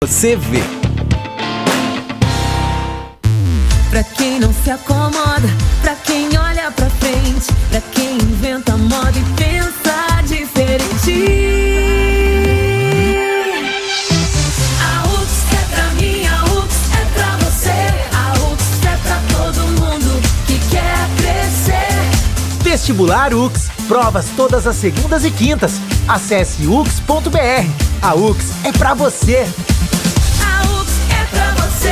Você vê. Pra quem não se acomoda, pra quem olha pra frente, pra quem inventa moda e pensa diferente. A UX é pra mim, a UX é pra você, a UX é pra todo mundo que quer crescer. Vestibular UX. Provas todas as segundas e quintas. Acesse ux.br. A UX é pra você. A UX é pra você.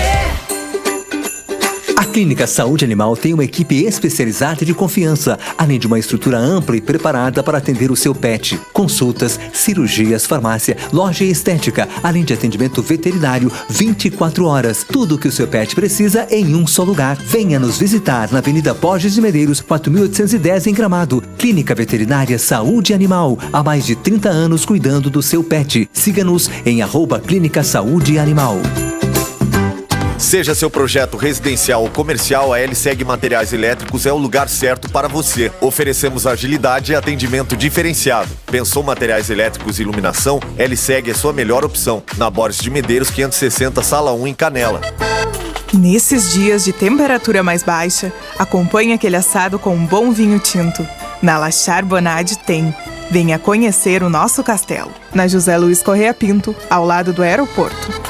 A Clínica Saúde Animal tem uma equipe especializada de confiança, além de uma estrutura ampla e preparada para atender o seu pet. Consultas, cirurgias, farmácia, loja e estética, além de atendimento veterinário 24 horas. Tudo o que o seu pet precisa em um só lugar. Venha nos visitar na Avenida Borges de Medeiros, 4810 em Gramado. Clínica Veterinária Saúde Animal. Há mais de 30 anos cuidando do seu pet. Siga-nos em @Clínica Saúde Animal. Seja seu projeto residencial ou comercial, a LSEG Materiais Elétricos é o lugar certo para você. Oferecemos agilidade e atendimento diferenciado. Pensou materiais elétricos e iluminação? LSEG é sua melhor opção. Na Borges de Medeiros, 560, Sala 1, em Canela. Nesses dias de temperatura mais baixa, acompanhe aquele assado com um bom vinho tinto. Na La Charbonade tem. Venha conhecer o nosso castelo. Na José Luiz Correia Pinto, ao lado do aeroporto.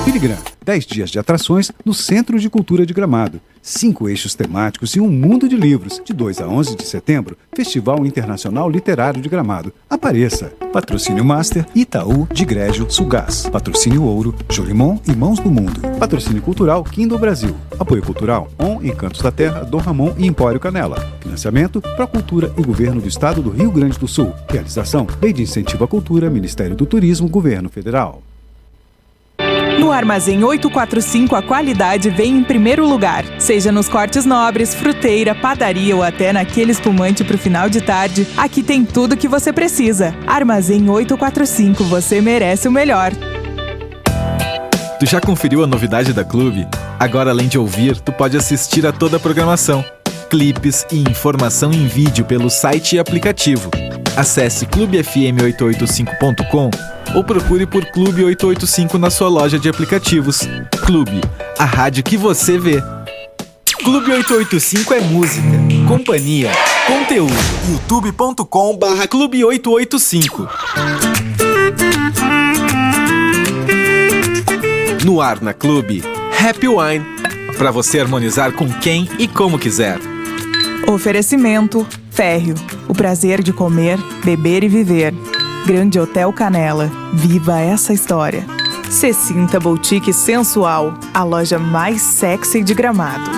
Filigram, 10 dias de atrações no Centro de Cultura de Gramado. 5 eixos temáticos e um mundo de livros. De 2 a 11 de setembro, Festival Internacional Literário de Gramado. Apareça. Patrocínio Master, Itaú, Digrégio, Sulgás. Patrocínio Ouro, Jolimon e Mãos do Mundo. Patrocínio Cultural, Kindle Brasil. Apoio Cultural, ON, Encantos da Terra, Dom Ramon e Empório Canela. Financiamento, Procultura e Governo do Estado do Rio Grande do Sul. Realização, Lei de Incentivo à Cultura, Ministério do Turismo, Governo Federal. No Armazém 845, a qualidade vem em primeiro lugar. Seja nos cortes nobres, fruteira, padaria ou até naquele espumante pro final de tarde, aqui tem tudo o que você precisa. Armazém 845, você merece o melhor. Tu já conferiu a novidade da Clube? Agora, além de ouvir, tu pode assistir a toda a programação, clipes e informação em vídeo pelo site e aplicativo. Acesse clubefm885.com ou procure por Clube 885 na sua loja de aplicativos. Clube, a rádio que você vê. Clube 885 é música, companhia, conteúdo. youtube.com/Clube 885. No ar na Clube, Happy Wine. Para você harmonizar com quem e como quiser. Oferecimento Férreo, o prazer de comer, beber e viver. Grande Hotel Canela, viva essa história. Cecinta Boutique Sensual, a loja mais sexy de Gramado.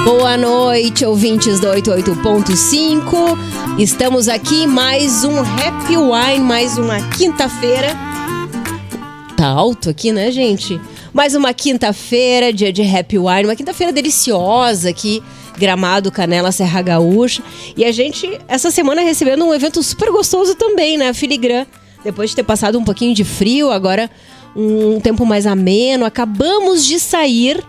Boa noite, ouvintes do 88.5. Estamos aqui, mais um Happy Wine, mais uma quinta-feira. Tá alto aqui, né, gente? Mais uma quinta-feira, dia de Happy Wine, uma quinta-feira deliciosa aqui, Gramado, Canela, Serra Gaúcha. E a gente, essa semana, recebendo um evento super gostoso também, né? Filigram. Depois de ter passado um pouquinho de frio, agora um tempo mais ameno. Acabamos de sair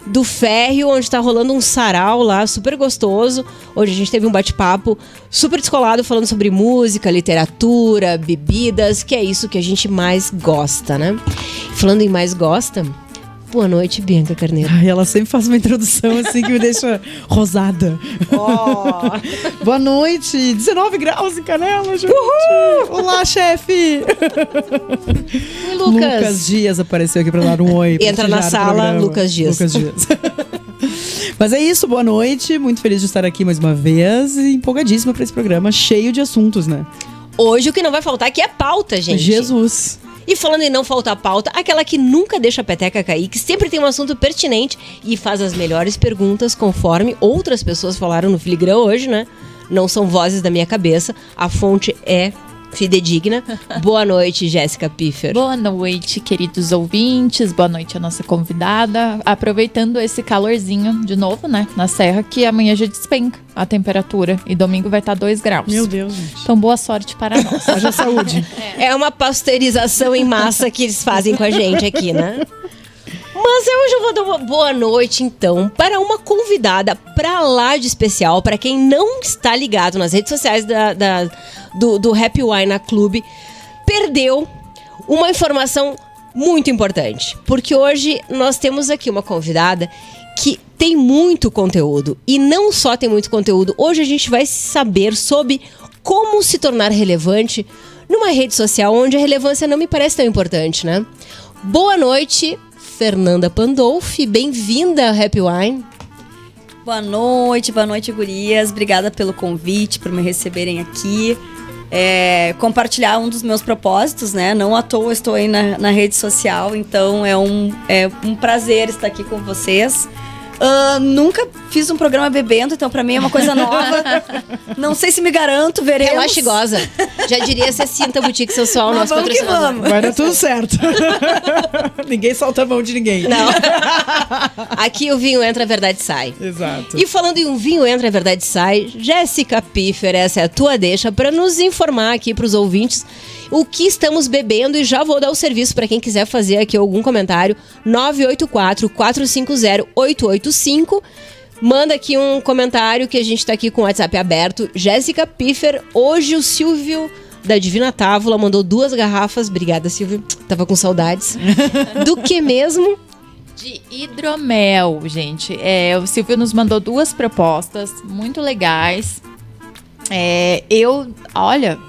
do Férreo, onde tá rolando um sarau lá, super gostoso. Hoje a gente teve um bate-papo super descolado, falando sobre música, literatura, bebidas, que é isso que a gente mais gosta, né? Falando em mais gosta... Boa noite, Bianca Carneiro. Ai, ela sempre faz uma introdução assim que me deixa rosada. Oh. Boa noite, 19 graus em Canela, gente. Uhul. Olá, chefe. Oi, Lucas. Lucas Dias apareceu aqui pra dar um oi. Entra na sala, Lucas Dias. Mas é isso, boa noite. Muito feliz de estar aqui mais uma vez e empolgadíssima pra esse programa cheio de assuntos, né? Hoje o que não vai faltar aqui é pauta, gente. Jesus. E falando em não faltar pauta, aquela que nunca deixa a peteca cair, que sempre tem um assunto pertinente e faz as melhores perguntas conforme outras pessoas falaram no Filigram hoje, né? Não são vozes da minha cabeça, a fonte é fidedigna. Boa noite, Jéssica Piffer. Boa noite, queridos ouvintes. Boa noite a nossa convidada. Aproveitando esse calorzinho de novo, né? Na Serra, que amanhã já despenca a temperatura. E domingo vai estar 2 graus. Meu Deus, gente. Então, boa sorte para nós. Haja saúde. É uma pasteurização em massa que eles fazem com a gente aqui, né? Mas hoje eu vou dar uma boa noite, então, para uma convidada pra lá de especial. Para quem não está ligado nas redes sociais do Happy Wine Club, perdeu uma informação muito importante, porque hoje nós temos aqui uma convidada que tem muito conteúdo, e não só tem muito conteúdo, hoje a gente vai saber sobre como se tornar relevante numa rede social onde a relevância não me parece tão importante, né? Boa noite, Fernanda Pandolfi, bem-vinda ao Happy Wine. Boa noite, gurias. Obrigada pelo convite, por me receberem aqui. Compartilhar um dos meus propósitos, né? Não à toa estou aí na rede social, então é um prazer estar aqui com vocês. Nunca fiz um programa bebendo, então pra mim é uma coisa nova. Não sei se me garanto, veremos. Relaxa e goza. Já diria Cecinta Boutique Sensual, nosso patrocinador. Vamos. Vai dar tudo certo. Ninguém solta a mão de ninguém. Não. Aqui o vinho entra, a verdade sai. Exato. E falando em um vinho entra, a verdade sai, Jéssica Piffer, essa é a tua deixa pra nos informar aqui pros ouvintes o que estamos bebendo, e já vou dar o serviço para quem quiser fazer aqui algum comentário. 984-450-885. Manda aqui um comentário que a gente tá aqui com o WhatsApp aberto. Jéssica Piffer, hoje o Silvio da Divina Távola mandou 2 garrafas. Obrigada, Silvio. Tava com saudades. Do que mesmo? De hidromel, gente. O Silvio nos mandou 2 propostas muito legais.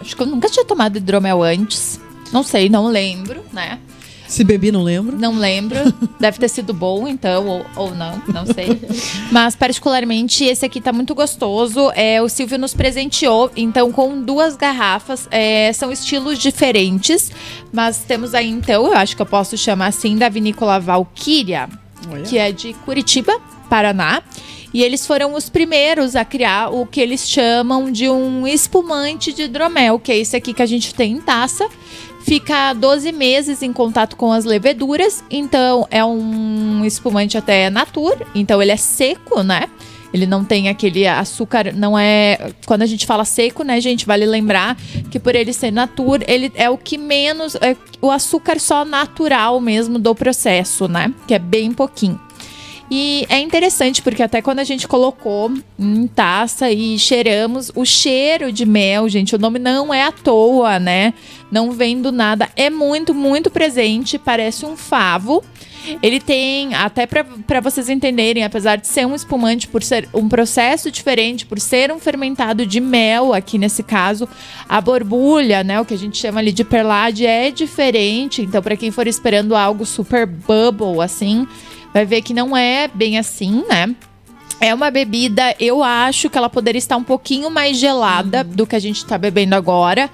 Acho que eu nunca tinha tomado hidromel antes. Não sei, não lembro, né? Se bebi, não lembro. Não lembro. Deve ter sido bom, então, ou não sei. Mas, particularmente, esse aqui tá muito gostoso. O Silvio nos presenteou, então, com 2 garrafas. São estilos diferentes. Mas temos aí, então, eu acho que eu posso chamar assim, da vinícola Valquíria, que é de Curitiba, Paraná. E eles foram os primeiros a criar o que eles chamam de um espumante de hidromel, que é esse aqui que a gente tem em taça. Fica 12 meses em contato com as leveduras, então é um espumante até natur, então ele é seco, né? Ele não tem aquele açúcar, não é... Quando a gente fala seco, né, gente, vale lembrar que por ele ser natur, ele é o que menos... É o açúcar só natural mesmo do processo, né? Que é bem pouquinho. E é interessante porque até quando a gente colocou em taça e cheiramos, o cheiro de mel, gente, o nome não é à toa, né? Não vem do nada, é muito, muito presente, parece um favo. Ele tem, até para vocês entenderem, apesar de ser um espumante, por ser um processo diferente, por ser um fermentado de mel, aqui nesse caso, a borbulha, né, o que a gente chama ali de perlade, é diferente. Então, para quem for esperando algo super bubble, assim, vai ver que não é bem assim, né? É uma bebida, eu acho que ela poderia estar um pouquinho mais gelada do que a gente tá bebendo agora.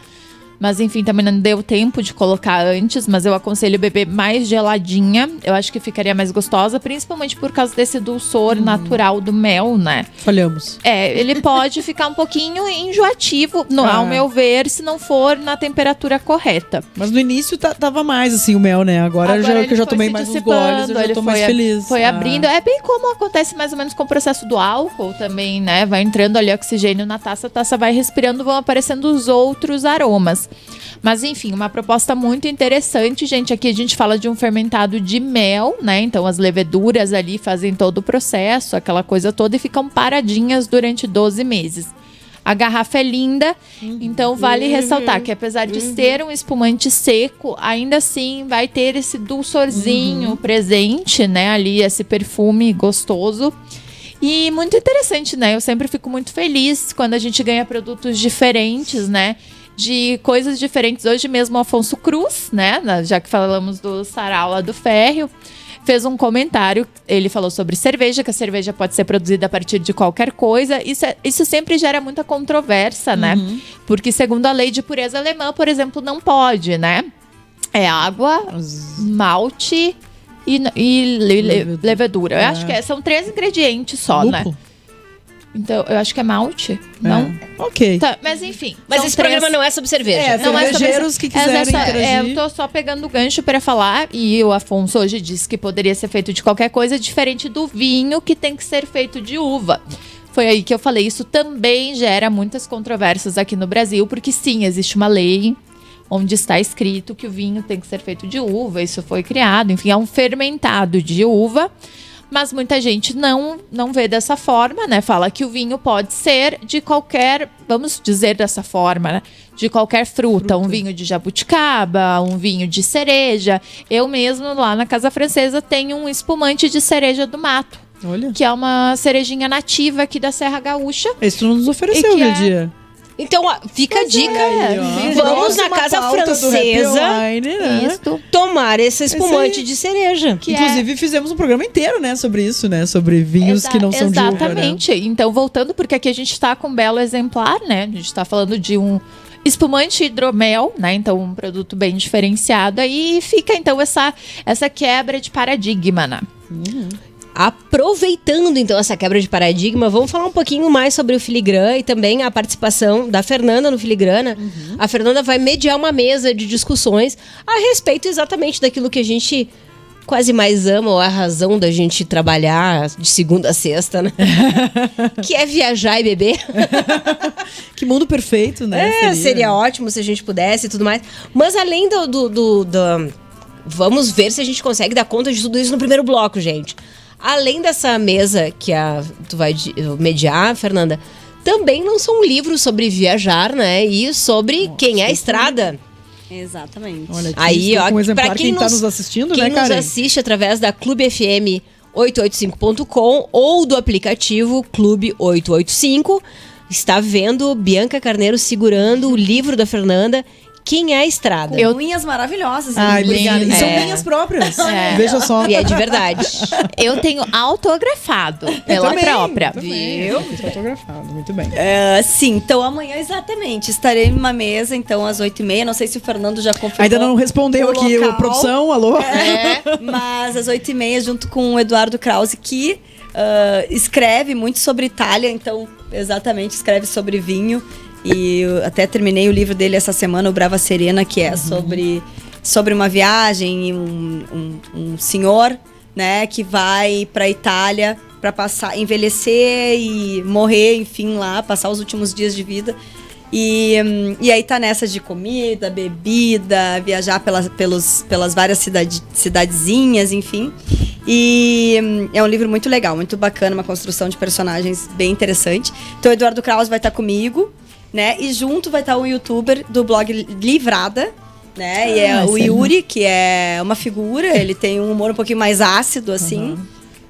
Mas enfim, também não deu tempo de colocar antes, mas eu aconselho beber mais geladinha. Eu acho que ficaria mais gostosa, principalmente por causa desse dulçor natural do mel, né? Falhamos. Ele pode ficar um pouquinho enjoativo, ao meu ver, se não for na temperatura correta. Mas no início tava mais assim o mel, né? Agora que eu já tomei mais uns goles, eu já tô mais feliz. Foi abrindo. É bem como acontece mais ou menos com o processo do álcool também, né? Vai entrando ali oxigênio na taça, a taça vai respirando, vão aparecendo os outros aromas. Mas enfim, uma proposta muito interessante, gente. Aqui a gente fala de um fermentado de mel, né? Então as leveduras ali fazem todo o processo, aquela coisa toda, e ficam paradinhas durante 12 meses. A garrafa é linda, então vale ressaltar que apesar de ser um espumante seco, ainda assim vai ter esse dulçorzinho presente, né? Ali, esse perfume gostoso. E muito interessante, né? Eu sempre fico muito feliz quando a gente ganha produtos diferentes, né? De coisas diferentes. Hoje mesmo o Afonso Cruz, né? Já que falamos do Sarau lá do Ferro, fez um comentário. Ele falou sobre cerveja, que a cerveja pode ser produzida a partir de qualquer coisa. Isso sempre gera muita controvérsia, né? Porque segundo a lei de pureza alemã, por exemplo, não pode, né? É água, malte e levedura. Eu acho que são 3 ingredientes só, né? Então, eu acho que é malte, não? Ok. Tá, mas enfim. Mas esse programa não é sobre cerveja. Não é cervejeiros que quiserem interagir. Eu tô só pegando o gancho para falar, e o Afonso hoje disse que poderia ser feito de qualquer coisa, diferente do vinho, que tem que ser feito de uva. Foi aí que eu falei, isso também gera muitas controvérsias aqui no Brasil, porque sim, existe uma lei onde está escrito que o vinho tem que ser feito de uva, isso foi criado, enfim, é um fermentado de uva. Mas muita gente não vê dessa forma, né? Fala que o vinho pode ser de qualquer, vamos dizer dessa forma, né? De qualquer fruta. Um vinho de jabuticaba, um vinho de cereja. Eu mesmo, lá na Casa Francesa, tenho um espumante de cereja do mato. Olha. Que é uma cerejinha nativa aqui da Serra Gaúcha. Esse tu não nos ofereceu aquele dia. Então, fica a dica. Aí, vamos na Casa Francesa Wine, né? tomar esse espumante de cereja. Inclusive, fizemos um programa inteiro, né, sobre isso, né? Sobre vinhos que não são de uva, né? Exatamente. Então, voltando, porque aqui a gente está com um belo exemplar, né? A gente está falando de um espumante hidromel, né? Então, um produto bem diferenciado. Aí fica, então, essa quebra de paradigma, né? Aproveitando, então, essa quebra de paradigma, vamos falar um pouquinho mais sobre o Filigrana e também a participação da Fernanda no Filigrana. A Fernanda vai mediar uma mesa de discussões a respeito exatamente daquilo que a gente quase mais ama, ou a razão da gente trabalhar de segunda a sexta, né? Que é viajar e beber. Que mundo perfeito, né? Seria ótimo se a gente pudesse e tudo mais. Mas além vamos ver se a gente consegue dar conta de tudo isso no primeiro bloco, gente. Além dessa mesa que tu vai mediar, Fernanda, também lançou um livro sobre viajar, né? E sobre quem é a estrada. Exatamente. Olha, aí, ó, um pra quem tá nos assistindo, quem né, nos Karen? assiste através da Clube FM 885.com ou do aplicativo Clube 885, está vendo Bianca Carneiro segurando o livro da Fernanda, Quem é a Estrada. Unhas maravilhosas. Ai, obrigada. E são É. unhas próprias. É. Veja só. E é de verdade. Eu tenho autografado pela própria. Viu? Autografado, muito bem. Sim, então amanhã exatamente estarei numa mesa, então às 8h30, não sei se o Fernando já confirmou. Ainda não respondeu o aqui, local. produção, alô? Mas às 8h30, junto com o Eduardo Krause, que escreve muito sobre Itália, então exatamente escreve sobre vinho. E eu até terminei o livro dele essa semana, o Brava Serena, que é sobre uma viagem e um senhor, né, que vai pra Itália para envelhecer e morrer, enfim, lá, passar os últimos dias de vida. E aí tá nessa de comida, bebida, viajar pelas várias cidadezinhas, enfim. E é um livro muito legal, muito bacana, uma construção de personagens bem interessante. Então o Eduardo Krause vai estar comigo, né? E junto vai estar um youtuber do blog Livrada, né? E é o Yuri, que é uma figura, ele tem um humor um pouquinho mais ácido, assim.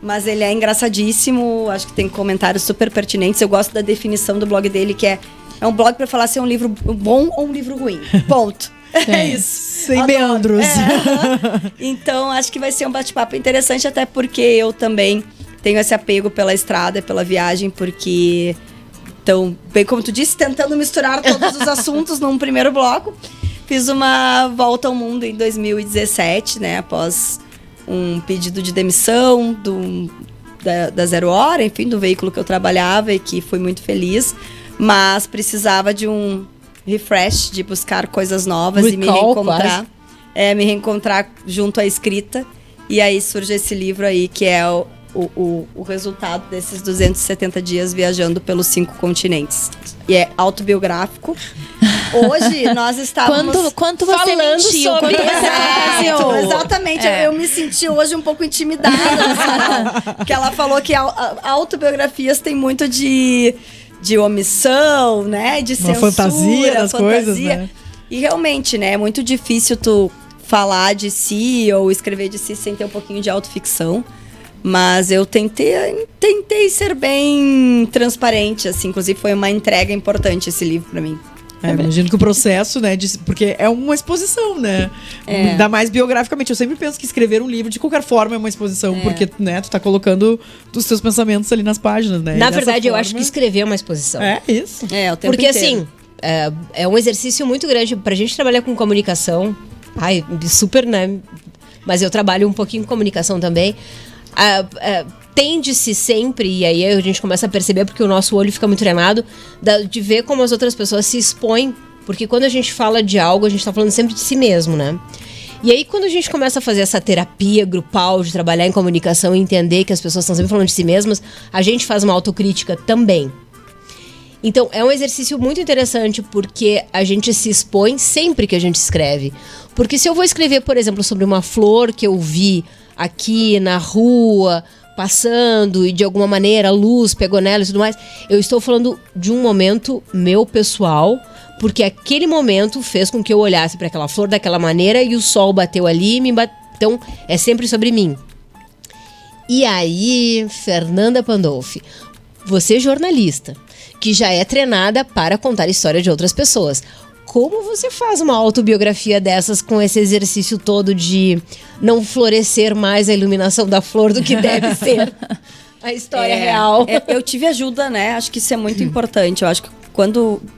Mas ele é engraçadíssimo, acho que tem comentários super pertinentes. Eu gosto da definição do blog dele, que é um blog para falar se é um livro bom ou um livro ruim. Ponto. É isso. Sem meandros. Então, acho que vai ser um bate-papo interessante, até porque eu também tenho esse apego pela estrada, pela viagem, porque... Então, bem como tu disse, tentando misturar todos os assuntos num primeiro bloco. Fiz uma volta ao mundo em 2017, né? Após um pedido de demissão da Zero Hora, enfim, do veículo que eu trabalhava e que fui muito feliz. Mas precisava de um refresh, de buscar coisas novas e me reencontrar. Me reencontrar junto à escrita. E aí surge esse livro aí, que é o resultado desses 270 dias viajando pelos 5 continentes. E é autobiográfico. Hoje nós estávamos quanto você falando mentiu, sobre quanto você fantasiou. Exatamente, eu me senti hoje um pouco intimidada. Porque ela falou que autobiografias tem muito de omissão, né? De censura, fantasia das coisas, né? E realmente, né? É muito difícil tu falar de si ou escrever de si sem ter um pouquinho de autoficção. Mas eu tentei ser bem transparente, assim. Inclusive foi uma entrega importante esse livro pra mim. Imagino que o processo, né, porque é uma exposição, né? Ainda mais biograficamente. Eu sempre penso que escrever um livro, de qualquer forma, é uma exposição, porque, né, tu tá colocando os teus pensamentos ali nas páginas, né? Na verdade, eu acho que escrever é uma exposição. É isso. O tempo porque, inteiro. assim, é um exercício muito grande pra gente trabalhar com comunicação. Ai, super, né? Mas eu trabalho um pouquinho com comunicação também. Tende-se sempre, e aí a gente começa a perceber, porque o nosso olho fica muito treinado, de ver como as outras pessoas se expõem, porque quando a gente fala de algo, a gente tá falando sempre de si mesmo, né? E aí quando a gente começa a fazer essa terapia grupal, de trabalhar em comunicação e entender que as pessoas estão sempre falando de si mesmas, a gente faz uma autocrítica também. Então é um exercício muito interessante, porque a gente se expõe sempre que a gente escreve. Porque se eu vou escrever, por exemplo, sobre uma flor que eu vi aqui na rua, passando e de alguma maneira a luz pegou nela e tudo mais. Eu estou falando de um momento meu pessoal, porque aquele momento fez com que eu olhasse para aquela flor daquela maneira e o sol bateu ali e me bateu. Então, é sempre sobre mim. E aí, Fernanda Pandolfi, você jornalista, que já é treinada para contar a história de outras pessoas. Como você faz uma autobiografia dessas com esse exercício todo de não florescer mais a iluminação da flor do que deve ser a história real? Eu tive ajuda, né? Acho que isso é muito importante. Eu acho que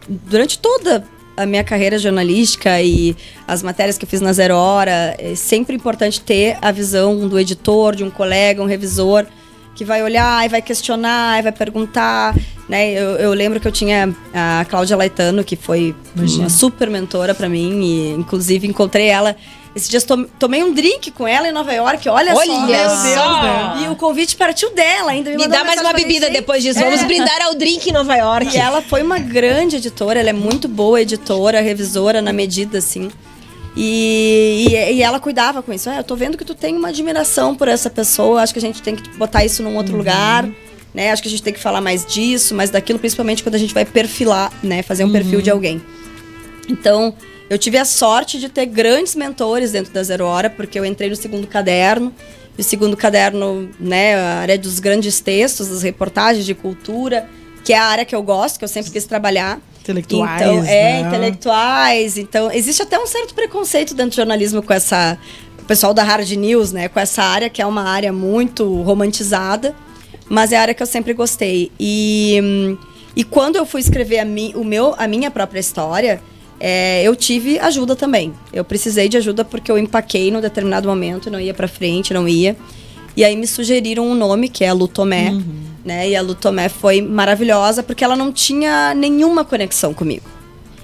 durante toda a minha carreira jornalística e as matérias que eu fiz na Zero Hora, é sempre importante ter a visão do editor, de um colega, um revisor, que vai olhar e vai questionar e vai perguntar, né? Eu lembro que eu tinha a Cláudia Laetano, que foi uma super mentora pra mim, e inclusive encontrei ela esses dias, tomei um drink com ela em Nova York, olha só, meu Deus, né? E o convite partiu dela ainda. Me dá mais uma bebida depois disso, vamos brindar ao drink em Nova York. E ela foi uma grande editora, ela é muito boa editora, revisora na medida, assim. E ela cuidava com isso. Eu tô vendo que tu tem uma admiração por essa pessoa, acho que a gente tem que botar isso num outro lugar, né? Acho que a gente tem que falar mais disso, mais daquilo, principalmente quando a gente vai perfilar, né? Fazer um perfil de alguém. Então, eu tive a sorte de ter grandes mentores dentro da Zero Hora, porque eu entrei no segundo caderno. E o segundo caderno, né, a área dos grandes textos, das reportagens de cultura, que é a área que eu gosto, que eu sempre quis trabalhar. Intelectuais, então, né? Intelectuais. Então, existe até um certo preconceito dentro do jornalismo com o pessoal da hard news, né? Com essa área, que é uma área muito romantizada, mas é a área que eu sempre gostei. E quando eu fui escrever a minha própria história, eu tive ajuda também. Eu precisei de ajuda porque eu empaquei num determinado momento, não ia pra frente, não ia. E aí me sugeriram um nome, que é a Lu Tomé, né? E a Lu Tomé foi maravilhosa porque ela não tinha nenhuma conexão comigo.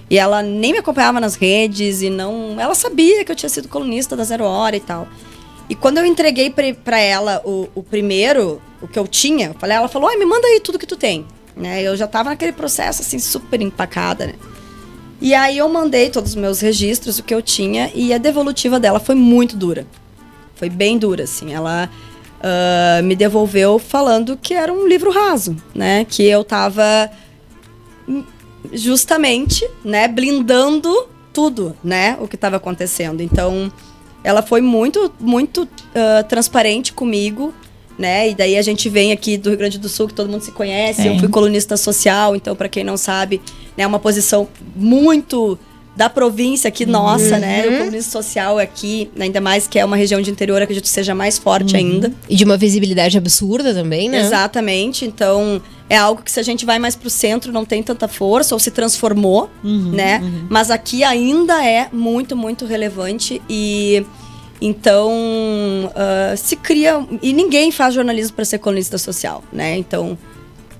E ela nem me acompanhava nas redes e não... Ela sabia que eu tinha sido colunista da Zero Hora e tal. E quando eu entreguei pra ela o primeiro, o que eu tinha, ela falou, me manda aí tudo que tu tem. Né? Eu já tava naquele processo, assim, super empacada, né? E aí eu mandei todos os meus registros, o que eu tinha, e a devolutiva dela foi muito dura. Foi bem dura, assim. Ela me devolveu falando que era um livro raso, né? Que eu tava justamente, né, blindando tudo, né? O que estava acontecendo. Então, ela foi muito, muito transparente comigo, né? E daí a gente vem aqui do Rio Grande do Sul, que todo mundo se conhece. Eu fui colunista social, então, para quem não sabe, né, uma posição muito da província aqui, nossa, né? O colunista social aqui, ainda mais que é uma região de interior, acredito que seja mais forte ainda. E de uma visibilidade absurda também, né? Exatamente. Então, é algo que se a gente vai mais pro centro, não tem tanta força, ou se transformou, né? Mas aqui ainda é muito, muito relevante e... Então, se cria... E ninguém faz jornalismo para ser colunista social, né? Então,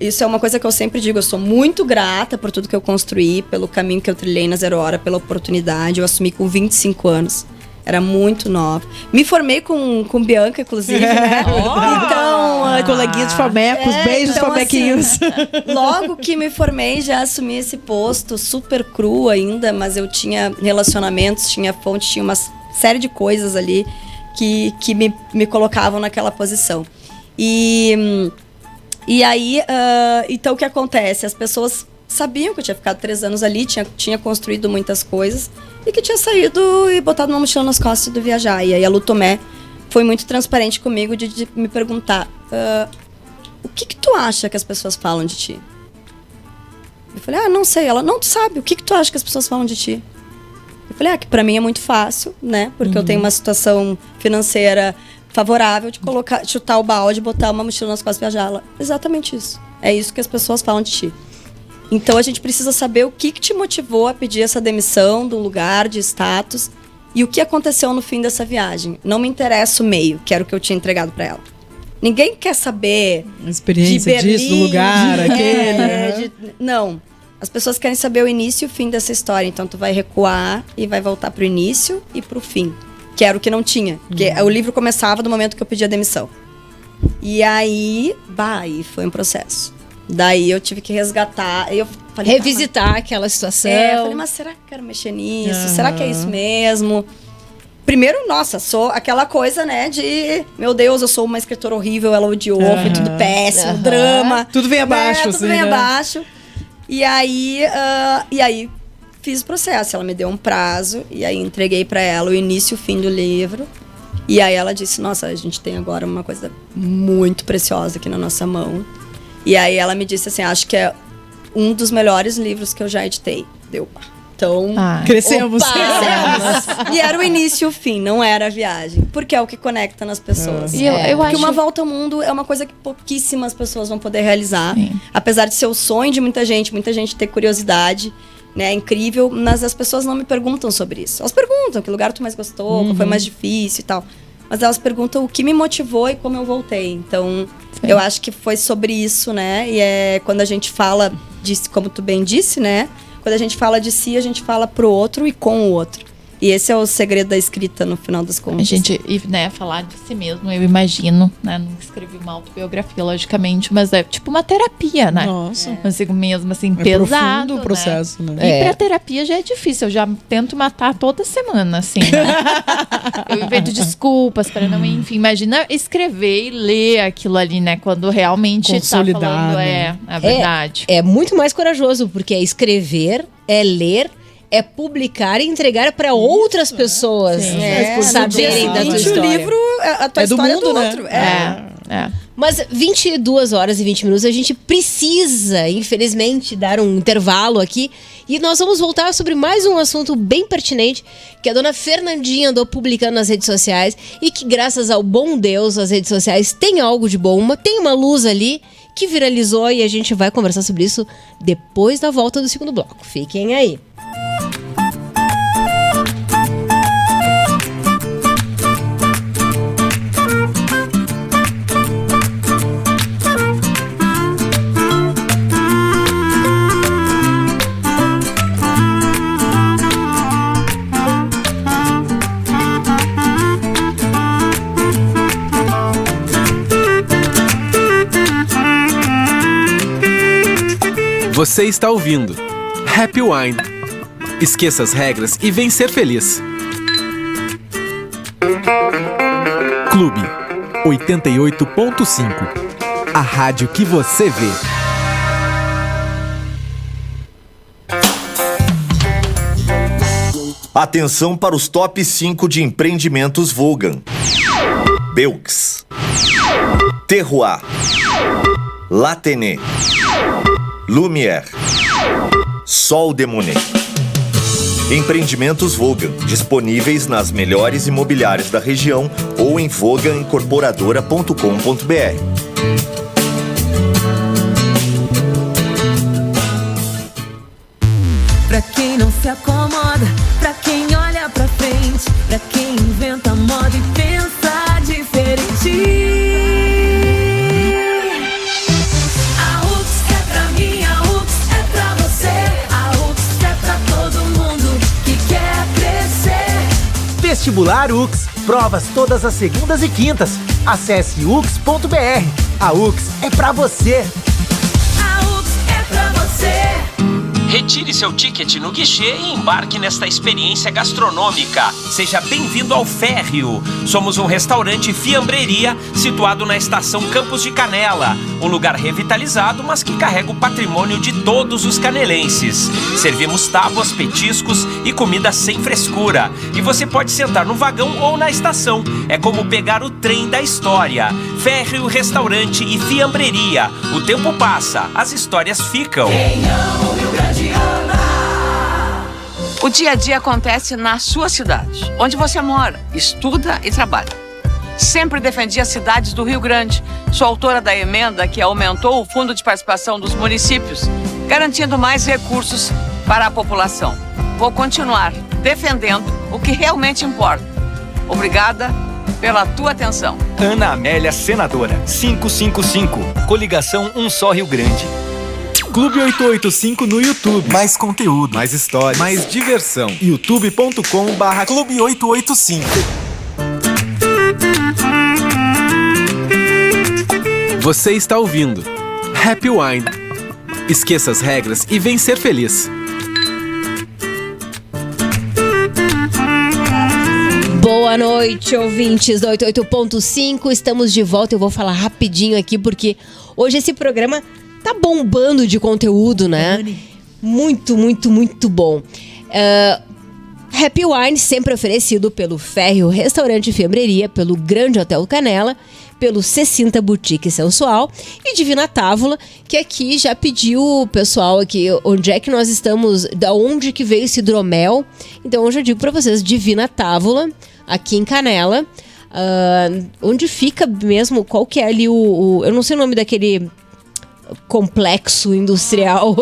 isso é uma coisa que eu sempre digo. Eu sou muito grata por tudo que eu construí, pelo caminho que eu trilhei na Zero Hora, pela oportunidade. Eu assumi com 25 anos. Era muito nova. Me formei com Bianca, inclusive, né? Então... coleguinhas de famecos, beijos, então, famequinhos. Assim, logo que me formei, já assumi esse posto, super cru ainda, mas eu tinha relacionamentos, tinha fonte, tinha umas... série de coisas ali que me colocavam naquela posição. E aí, então o que acontece? As pessoas sabiam que eu tinha ficado 3 anos ali, tinha construído muitas coisas e que tinha saído e botado uma mochila nas costas e ido viajar. E aí a Lu Tomé foi muito transparente comigo de me perguntar, o que tu acha que as pessoas falam de ti? Eu falei, não sei. Ela, não, tu sabe, o que tu acha que as pessoas falam de ti? Eu falei, que pra mim é muito fácil, né? Porque eu tenho uma situação financeira favorável de chutar o balde, botar uma mochila nas costas e viajar. Ela, exatamente isso. É isso que as pessoas falam de ti. Então a gente precisa saber o que te motivou a pedir essa demissão do lugar, de status, e o que aconteceu no fim dessa viagem. Não me interessa o meio, que era o que eu tinha entregado pra ela. Ninguém quer saber a experiência de Berlim, disso, do lugar, aquele. Não. As pessoas querem saber o início e o fim dessa história. Então, tu vai recuar e vai voltar pro início e pro fim. Que era o que não tinha. Porque o livro começava do momento que eu pedi a demissão. E aí, aí foi um processo. Daí eu tive que resgatar. Eu falei, revisitar aquela situação. Eu falei, mas será que eu quero mexer nisso? Será que é isso mesmo? Primeiro, nossa, sou aquela coisa, né, de... Meu Deus, eu sou uma escritora horrível, ela odiou, foi tudo péssimo, drama. Tudo vem abaixo, tudo assim, vem né? abaixo. E aí fiz o processo. Ela me deu um prazo, e aí entreguei pra ela o início e o fim do livro. E aí ela disse, nossa, a gente tem agora uma coisa muito preciosa aqui na nossa mão. E aí ela me disse assim, acho que é um dos melhores livros que eu já editei. Deu, então... Crescemos. E era o início e o fim, não era a viagem. Porque é o que conecta nas pessoas. E eu Porque acho... uma volta ao mundo é uma coisa que pouquíssimas pessoas vão poder realizar. Sim. Apesar de ser o sonho de muita gente ter curiosidade, né? É incrível, mas as pessoas não me perguntam sobre isso. Elas perguntam que lugar tu mais gostou, qual foi mais difícil e tal. Mas elas perguntam o que me motivou e como eu voltei. Então, eu acho que foi sobre isso, né? E é quando a gente fala disso, como tu bem disse, né? Quando a gente fala de si, a gente fala pro outro e com o outro. E esse é o segredo da escrita, no final das contas. A gente, né, falar de si mesmo, eu imagino, né? Não escrevi uma autobiografia, logicamente, mas é tipo uma terapia, né? Nossa. Consigo mesmo, assim, É pesado. profundo o processo, né? E pra terapia já é difícil, eu já tento matar toda semana, assim, né? Eu invento desculpas para não... Enfim, imagina escrever e ler aquilo ali, né? Quando realmente Consolidar, tá falando, né? é verdade. É muito mais corajoso, porque é escrever, é ler, é publicar e entregar para outras pessoas saberem da tua história. O livro, a tua história do mundo, do né? outro. Mas 22 horas e 20 minutos, a gente precisa, infelizmente, dar um intervalo aqui. E nós vamos voltar sobre mais um assunto bem pertinente, que a dona Fernandinha andou publicando nas redes sociais. E que, graças ao bom Deus, as redes sociais têm algo de bom. Tem uma luz ali que viralizou e a gente vai conversar sobre isso depois da volta do segundo bloco. Fiquem aí. Você está ouvindo Happy Wine. Esqueça as regras e vem ser feliz. Clube 88.5. A rádio que você vê. Atenção para os top 5 de empreendimentos Vogan. Belks, Terroir, Latenê, Lumière, Sol de Monet. Empreendimentos Vogan, disponíveis nas melhores imobiliárias da região ou em voganincorporadora.com.br. Pra quem não se acomoda, pra quem olha pra frente, pra quem inventa moda e pensa diferente. A UX é pra mim, a UX é pra você. A UX é pra todo mundo que quer crescer. Vestibular UX. Provas todas as segundas e quintas. Acesse ux.br. A UX é pra você. A UX é pra você. Retire seu ticket no guichê e embarque nesta experiência gastronômica. Seja bem-vindo ao Férreo. Somos um restaurante fiambreria situado na estação Campos de Canela. Um lugar revitalizado, mas que carrega o patrimônio de todos os canelenses. Servimos tábuas, petiscos e comida sem frescura. E você pode sentar no vagão ou na estação. É como pegar o trem da história. Férreo Restaurante e Fiambreria. O tempo passa, as histórias ficam. O dia a dia acontece na sua cidade, onde você mora, estuda e trabalha. Sempre defendi as cidades do Rio Grande. Sou autora da emenda que aumentou o fundo de participação dos municípios, garantindo mais recursos para a população. Vou continuar defendendo o que realmente importa. Obrigada pela tua atenção. Ana Amélia, senadora, 555, coligação Um Só Rio Grande. Clube 885 no YouTube. Mais conteúdo, mais histórias, mais diversão. youtube.com/Clube 885. Você está ouvindo Happy Wine. Esqueça as regras e vem ser feliz. Boa noite, ouvintes do 88.5. Estamos de volta. Eu vou falar rapidinho aqui porque hoje esse programa tá bombando de conteúdo, né? Muito, muito, muito bom. Happy Wine, sempre oferecido pelo Férreo Restaurante e Fiambreria, pelo Grande Hotel Canela, pelo C-Cinta Boutique Sensual e Divina Távola, que aqui já pediu o pessoal aqui onde é que nós estamos, da onde que veio esse hidromel. Então eu já digo pra vocês, Divina Távola, aqui em Canela, onde fica mesmo, qual que é ali eu não sei o nome daquele complexo industrial,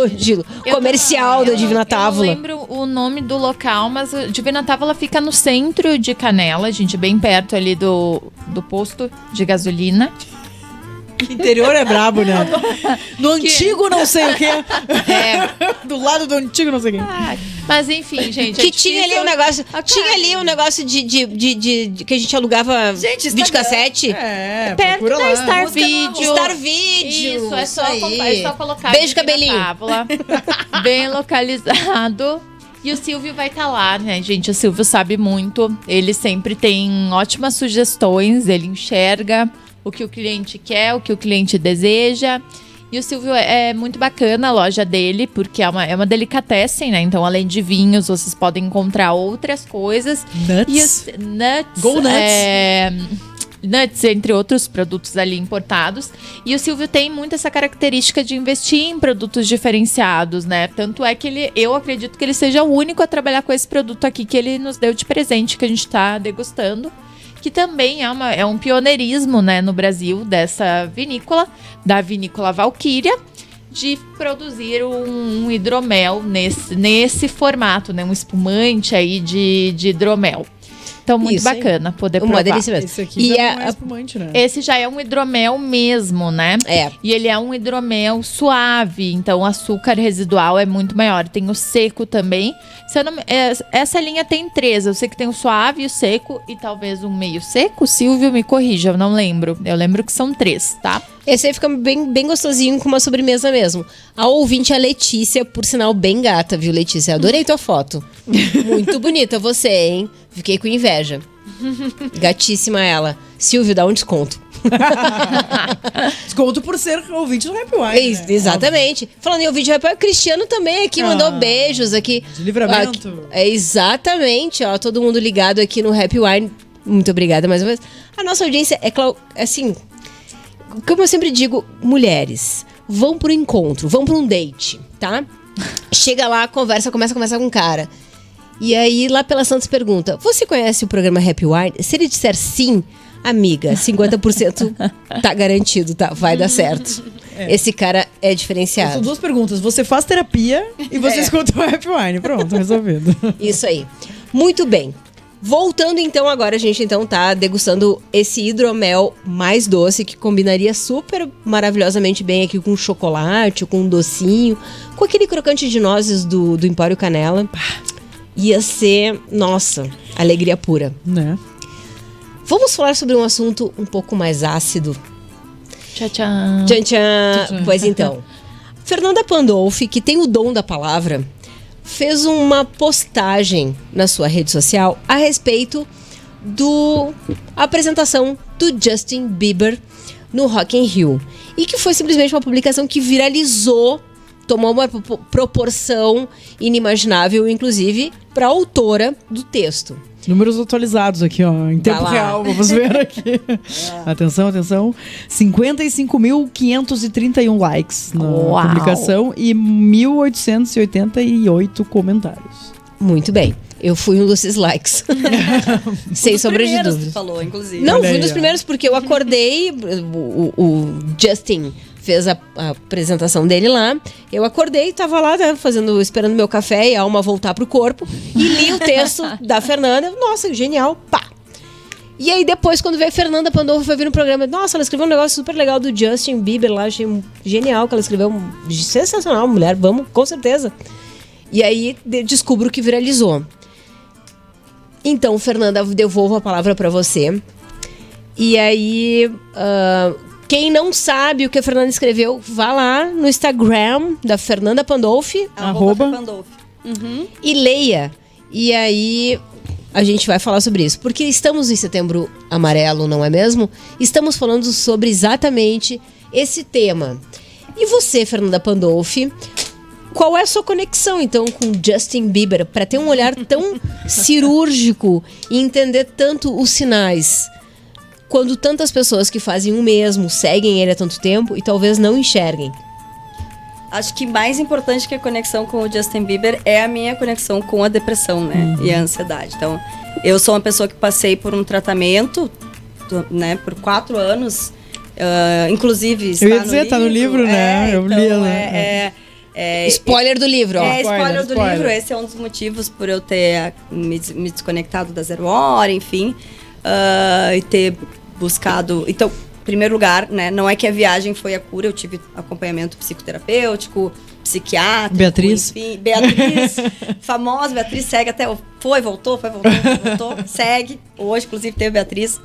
comercial da Divina Távola. Eu não lembro o nome do local, mas a Divina Távola fica no centro de Canela, gente, bem perto ali do posto de gasolina. Interior é brabo, né? No antigo não sei o quê. Do lado do antigo não sei o quê. Mas enfim, gente. Que tinha ali um negócio. Tinha ali um negócio de que a gente alugava videocassete. Perto da Star Video. Star Video. Isso, é só colocar. Beijo, cabelinho. Távola, bem localizado. E o Silvio vai estar lá, né, gente? O Silvio sabe muito. Ele sempre tem ótimas sugestões. Ele enxerga o que o cliente quer, o que o cliente deseja. E o Silvio é muito bacana a loja dele, porque é uma delicatessen, né? Então, além de vinhos, vocês podem encontrar outras coisas. Nuts. Go Nuts. Nuts, entre outros produtos ali importados. E o Silvio tem muito essa característica de investir em produtos diferenciados, né? Tanto é que eu acredito que ele seja o único a trabalhar com esse produto aqui que ele nos deu de presente, que a gente tá degustando. Que também é um pioneirismo, né, no Brasil, dessa vinícola, da vinícola Valquíria, de produzir um hidromel nesse formato, né, um espumante aí de hidromel. Então, muito Isso, bacana poder provar. Uma delícia mesmo. Esse aqui já não é espumante, né? Esse já é um hidromel mesmo, né? E ele é um hidromel suave, então o açúcar residual é muito maior. Tem o seco também. Essa linha tem 3. Eu sei que tem o suave, o seco e talvez um meio seco. Silvio, me corrija, eu não lembro. Eu lembro que são 3, tá? Esse aí fica bem gostosinho com uma sobremesa mesmo. A ouvinte, a Letícia, por sinal, bem gata, viu, Letícia? Adorei tua foto. Muito bonita você, hein? Fiquei com inveja. Gatíssima ela. Silvio, dá um desconto. Desconto por ser ouvinte do Happy Wine, né? Exatamente. Falando em ouvinte do Happy Wine, o Cristiano também aqui mandou beijos aqui. De livramento. Exatamente, ó. Todo mundo ligado aqui no Happy Wine. Muito obrigada mais uma vez. A nossa audiência é, assim, como eu sempre digo, mulheres, vão pro encontro, vão pra um date, tá? Chega lá, começa a conversar com um cara. E aí, lá pela Santos pergunta, você conhece o programa Happy Wine? Se ele disser sim, amiga, 50% tá garantido, tá? Vai dar certo. Esse cara é diferenciado. São 2 perguntas. Você faz terapia e você escuta o Happy Wine. Pronto, resolvido. Isso aí. Muito bem. Voltando então, agora a gente então tá degustando esse hidromel mais doce, que combinaria super maravilhosamente bem aqui com chocolate, com um docinho, com aquele crocante de nozes do Empório Canela. Ia ser, nossa, alegria pura. Né? Vamos falar sobre um assunto um pouco mais ácido. Tchau, tchau. Tchan, tchan. Pois então. Fernanda Pandolfi, que tem o dom da palavra, fez uma postagem na sua rede social a respeito da apresentação do Justin Bieber no Rock in Rio. E que foi simplesmente uma publicação que viralizou, tomou uma proporção inimaginável, inclusive, para a autora do texto. Números atualizados aqui, ó, em tempo real, vamos ver aqui. Atenção. 55.531 likes na publicação e 1.888 comentários. Muito bem. Eu fui um desses likes. Sem sombra de dúvida. Falou, inclusive. Não, fui um dos primeiros porque eu acordei, o Justin fez a apresentação dele lá. Eu acordei, tava lá, né, esperando meu café e a alma voltar pro corpo. E li o texto da Fernanda. Nossa, genial. Pá! E aí depois, quando veio a Fernanda Pandolfi, foi vir no programa. Nossa, ela escreveu um negócio super legal do Justin Bieber lá. Achei genial que ela escreveu. Sensacional, mulher. Vamos, com certeza. E aí descubro que viralizou. Então, Fernanda, devolvo a palavra pra você. E aí... quem não sabe o que a Fernanda escreveu, vá lá no Instagram da Fernanda Pandolfi. @Pandolfi. E leia. E aí a gente vai falar sobre isso. Porque estamos em Setembro Amarelo, não é mesmo? Estamos falando sobre exatamente esse tema. E você, Fernanda Pandolfi, qual é a sua conexão, então, com Justin Bieber? Para ter um olhar tão cirúrgico e entender tanto os sinais, quando tantas pessoas que fazem o mesmo seguem ele há tanto tempo e talvez não enxerguem. Acho que mais importante que a conexão com o Justin Bieber é a minha conexão com a depressão, né? E a ansiedade. Então, eu sou uma pessoa que passei por um tratamento, né, por 4 anos. Inclusive, está eu ia dizer, tá no livro, né? Eu li ela. Spoiler do livro, ó. Spoiler do livro. Esse é um dos motivos por eu ter me desconectado da 0 hora, enfim. E ter buscado... Então, em primeiro lugar, né? Não é que a viagem foi a cura. Eu tive acompanhamento psicoterapêutico, psiquiátrico. Beatriz. Enfim, Beatriz. Famosa, Beatriz segue até... voltou, segue. Hoje, inclusive, teve Beatriz.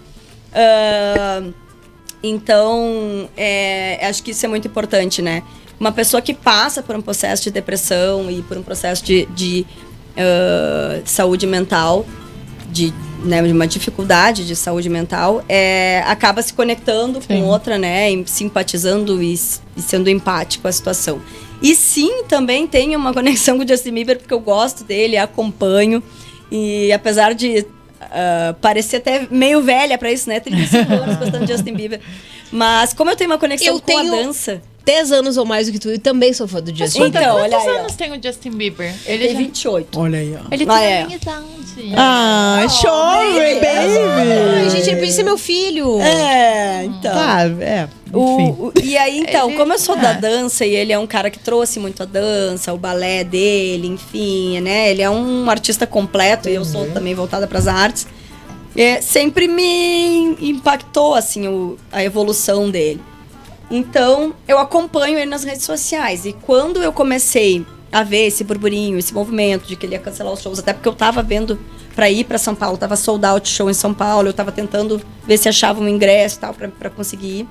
Então, acho que isso é muito importante, né? Uma pessoa que passa por um processo de depressão e por um processo de saúde mental, de uma dificuldade de saúde mental, acaba se conectando com outra, né? Simpatizando e sendo empático com a situação. E sim, também tenho uma conexão com o Justin Bieber, porque eu gosto dele, acompanho. E apesar de parecer até meio velha pra isso, né? 35 anos gostando de Justin Bieber. Mas como eu tenho uma conexão com a dança... 10 anos ou mais do que tu, e também sou fã do Justin Bieber. Então, olha aí. Quantos anos tem o Justin Bieber? Ele tem 28. Olha aí, ó. Ele tem a minha idade. Sorry, baby! Ai, gente, ele podia ser meu filho. Então. Tá, enfim. E aí, então, como eu sou da dança e ele é um cara que trouxe muito a dança, o balé dele, enfim, né? Ele é um artista completo e eu sou também voltada para as artes. Sempre me impactou, assim, a evolução dele. Então, eu acompanho ele nas redes sociais. E quando eu comecei a ver esse burburinho, esse movimento de que ele ia cancelar os shows, até porque eu tava vendo pra ir pra São Paulo, tava sold out show em São Paulo, eu tava tentando ver se achava um ingresso e tal pra conseguir ir.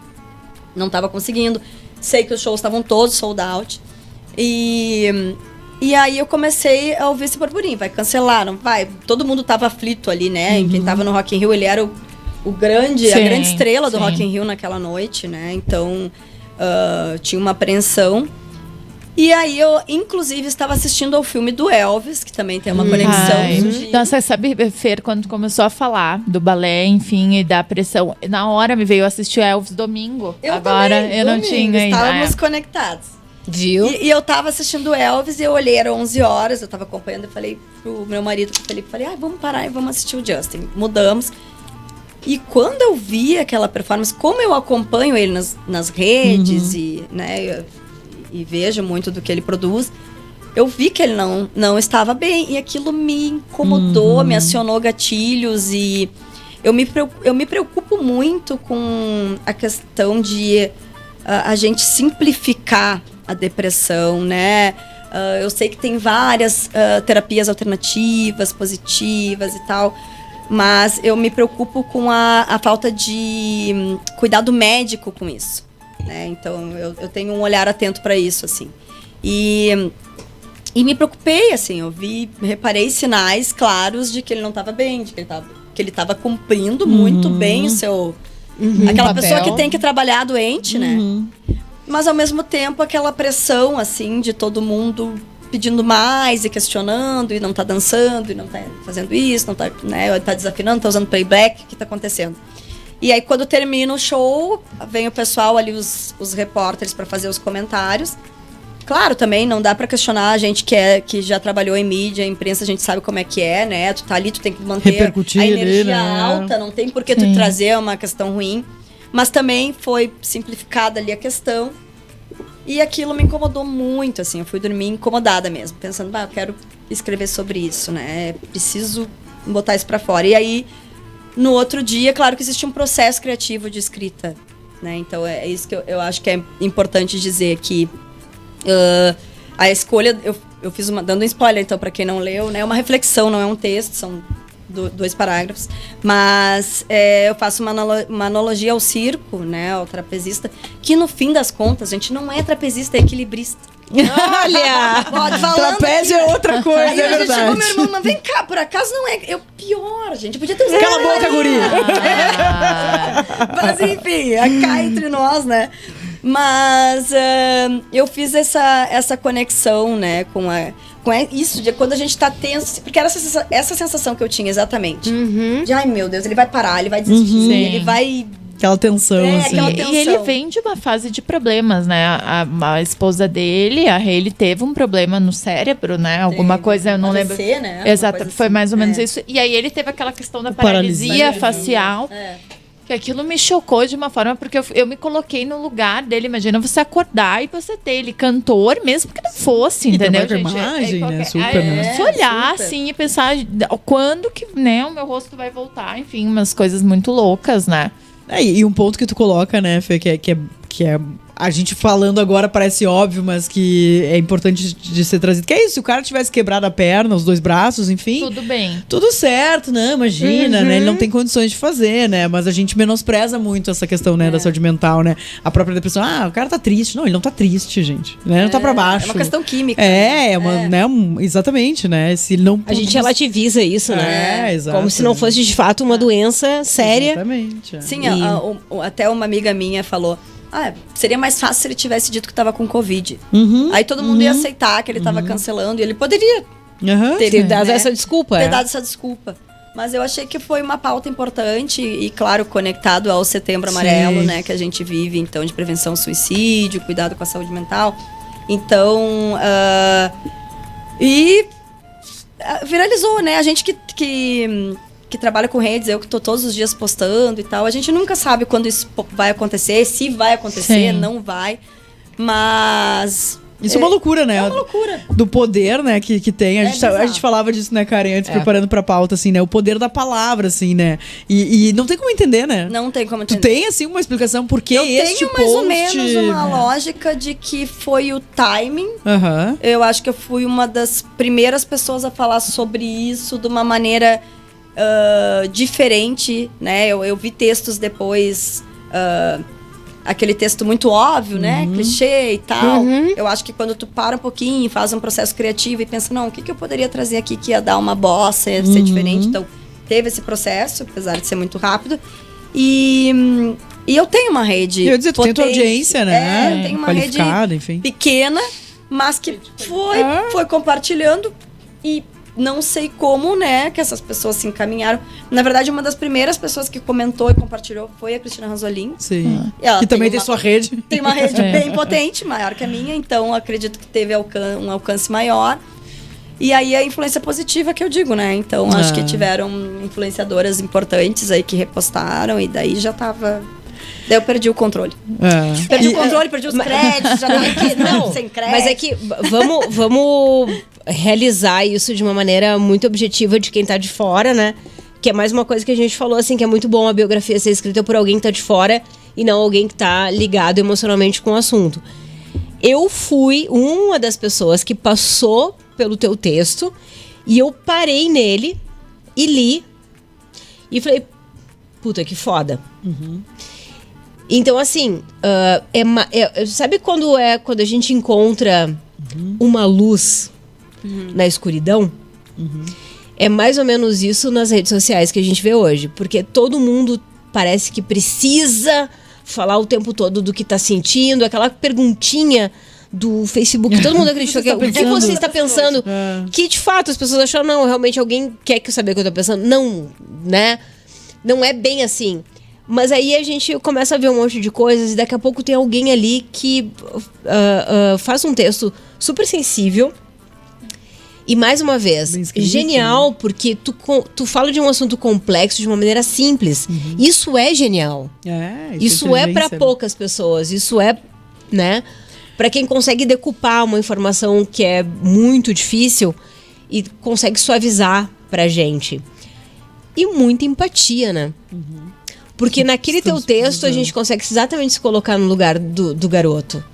Não tava conseguindo. Sei que os shows estavam todos sold out. E aí eu comecei a ouvir esse burburinho. Vai cancelar, não vai? Todo mundo tava aflito ali, né? Quem tava no Rock in Rio, ele era a grande estrela do Rock in Rio naquela noite, né? Então, tinha uma apreensão. E aí eu, inclusive, estava assistindo ao filme do Elvis, que também tem uma conexão. Nossa, sabe, Fer, quando começou a falar do balé, enfim, e da pressão, na hora me veio assistir o Elvis domingo. Agora eu não tinha ainda. Estávamos conectados. Viu? E eu tava assistindo o Elvis e eu olhei, era 11 horas, eu tava acompanhando e falei pro meu marido, pro Felipe, vamos parar e vamos assistir o Justin. Mudamos. E quando eu vi aquela performance, como eu acompanho ele nas redes e vejo muito do que ele produz, eu vi que ele não estava bem. E aquilo me incomodou, me acionou gatilhos. E eu me preocupo muito com a questão de a gente simplificar a depressão, né? Eu sei que tem várias terapias alternativas, positivas e tal, mas eu me preocupo com a falta de cuidado médico com isso, né? Então, eu tenho um olhar atento para isso, assim. E me preocupei, assim, reparei sinais claros de que ele não estava bem, de que ele estava cumprindo muito bem o seu... aquela papel. Pessoa que tem que trabalhar doente, né? Mas, ao mesmo tempo, aquela pressão, assim, de todo mundo pedindo mais e questionando, e não tá dançando, e não tá fazendo isso, não tá, né, tá desafinando, tá usando playback, o que tá acontecendo? E aí, quando termina o show, vem o pessoal ali, os repórteres, para fazer os comentários. Claro, também não dá para questionar a gente que já trabalhou em mídia, imprensa, a gente sabe como é que é, né? Tu tá ali, tu tem que manter a energia alta, não tem por que tu trazer uma questão ruim. Mas também foi simplificada ali a questão. E aquilo me incomodou muito, assim. Eu fui dormir incomodada mesmo, pensando, eu quero escrever sobre isso, né? Preciso botar isso pra fora. E aí, no outro dia, claro que existe um processo criativo de escrita, né? Então, é isso que eu acho que é importante dizer, que a escolha... Eu fiz dando um spoiler, então, pra quem não leu, né? É uma reflexão, não é um texto, são 2 parágrafos, mas eu faço uma analogia ao circo, né, ao trapezista, que no fim das contas, a gente não é trapezista, é equilibrista. Olha! Trapézio é outra coisa, Aí é verdade. chegou meu irmão, mas vem cá, por acaso não é... Eu, pior, gente, eu podia ter usado... Cala a boca, guria! Mas enfim, cá entre nós, né? Mas eu fiz essa conexão, né, com isso, de quando a gente tá tenso, porque era essa sensação que eu tinha exatamente. De, ai meu Deus, ele vai parar, ele vai desistir, ele vai... Aquela tensão, assim. aquela tensão. E ele vem de uma fase de problemas, né? A esposa dele, a Hayley, teve um problema no cérebro, né? Alguma coisa, eu não lembro. AVC, né? Exato, Coisa foi assim. mais ou menos isso. E aí ele teve aquela questão da paralisia facial. Que aquilo me chocou de uma forma, porque eu me coloquei no lugar dele. Imagina você acordar e você ter ele cantor, mesmo que não fosse, entendeu, tem uma gente? imagem, né? Super, né? Se olhar, assim, e pensar quando que, né, o meu rosto vai voltar. Enfim, umas coisas muito loucas, né? E um ponto que tu coloca, né, Fê, que é a gente falando agora parece óbvio, mas que é importante de ser trazido. Que é isso, se o cara tivesse quebrado a perna, os 2 braços, enfim... Tudo bem. Tudo certo, né? Imagina, né? Ele não tem condições de fazer, né? Mas a gente menospreza muito essa questão, né, da saúde mental, né? A própria depressão, o cara tá triste. Não, ele não tá triste, gente. Né? Ele não tá pra baixo. É uma questão química. Né, exatamente, né? Se ele não... A gente relativiza isso, né? Exato. Como se não fosse de fato uma doença séria. Exatamente. Sim, até uma amiga minha falou... seria mais fácil se ele tivesse dito que tava com Covid. Aí todo mundo ia aceitar que ele tava cancelando e ele poderia ter dado essa desculpa. Ter dado essa desculpa. Mas eu achei que foi uma pauta importante e, claro, conectado ao Setembro Amarelo, né? Que a gente vive, então, de prevenção ao suicídio, cuidado com a saúde mental. Então, viralizou, né? A gente que trabalha com redes, eu que tô todos os dias postando e tal, a gente nunca sabe quando isso vai acontecer, se vai acontecer, não vai, mas... Isso é uma loucura, né? É uma loucura. Do poder, né, que tem. A gente falava disso, né, Karen, antes, preparando pra pauta, assim, né? O poder da palavra, assim, né? E não tem como entender, né? Não tem como entender. Tu tem, assim, uma explicação por que este Eu tenho mais ou menos uma lógica de que foi o timing. Eu acho que eu fui uma das primeiras pessoas a falar sobre isso de uma maneira... diferente, né? Eu vi textos depois, aquele texto muito óbvio, né? Clichê e tal. Eu acho que quando tu para um pouquinho e faz um processo criativo e pensa, não, o que eu poderia trazer aqui que ia dar uma bossa, ia ser diferente. Então, teve esse processo, apesar de ser muito rápido. E eu tenho uma rede eu ia dizer, tu tem tua audiência, né? Eu tenho uma rede pequena, mas que foi compartilhando e não sei como, né, que essas pessoas se encaminharam. Na verdade, uma das primeiras pessoas que comentou e compartilhou foi a Cristina Ranzolin. Sim. Que também tem sua rede. Tem uma rede bem potente, maior que a minha, então acredito que teve um alcance maior. E aí a influência positiva que eu digo, né? Então acho que tiveram influenciadoras importantes aí que repostaram e daí já tava... Daí eu perdi o controle. Perdi o controle, perdi os créditos, já tava aqui, sem crédito. Mas é que vamos realizar isso de uma maneira muito objetiva de quem tá de fora, né? Que é mais uma coisa que a gente falou, assim, que é muito bom a biografia ser escrita por alguém que tá de fora e não alguém que tá ligado emocionalmente com o assunto. Eu fui uma das pessoas que passou pelo teu texto e eu parei nele e li e falei, puta, que foda. Então, assim, sabe quando a gente encontra uma luz na escuridão? É mais ou menos isso nas redes sociais que a gente vê hoje. Porque todo mundo parece que precisa falar o tempo todo do que tá sentindo. Aquela perguntinha do Facebook, todo mundo acreditou que o que você está pensando? Que, de fato, as pessoas acharam, não, realmente alguém quer que eu saber o que eu tô pensando. Não, né? Não é bem assim. Mas aí a gente começa a ver um monte de coisas e daqui a pouco tem alguém ali que faz um texto super sensível. E mais uma vez, genial, porque tu fala de um assunto complexo de uma maneira simples. Isso é genial. Isso é para poucas pessoas. Isso é, né, para quem consegue decupar uma informação que é muito difícil e consegue suavizar pra gente. E muita empatia, né? Porque naquele teu texto a gente consegue exatamente se colocar no lugar do garoto.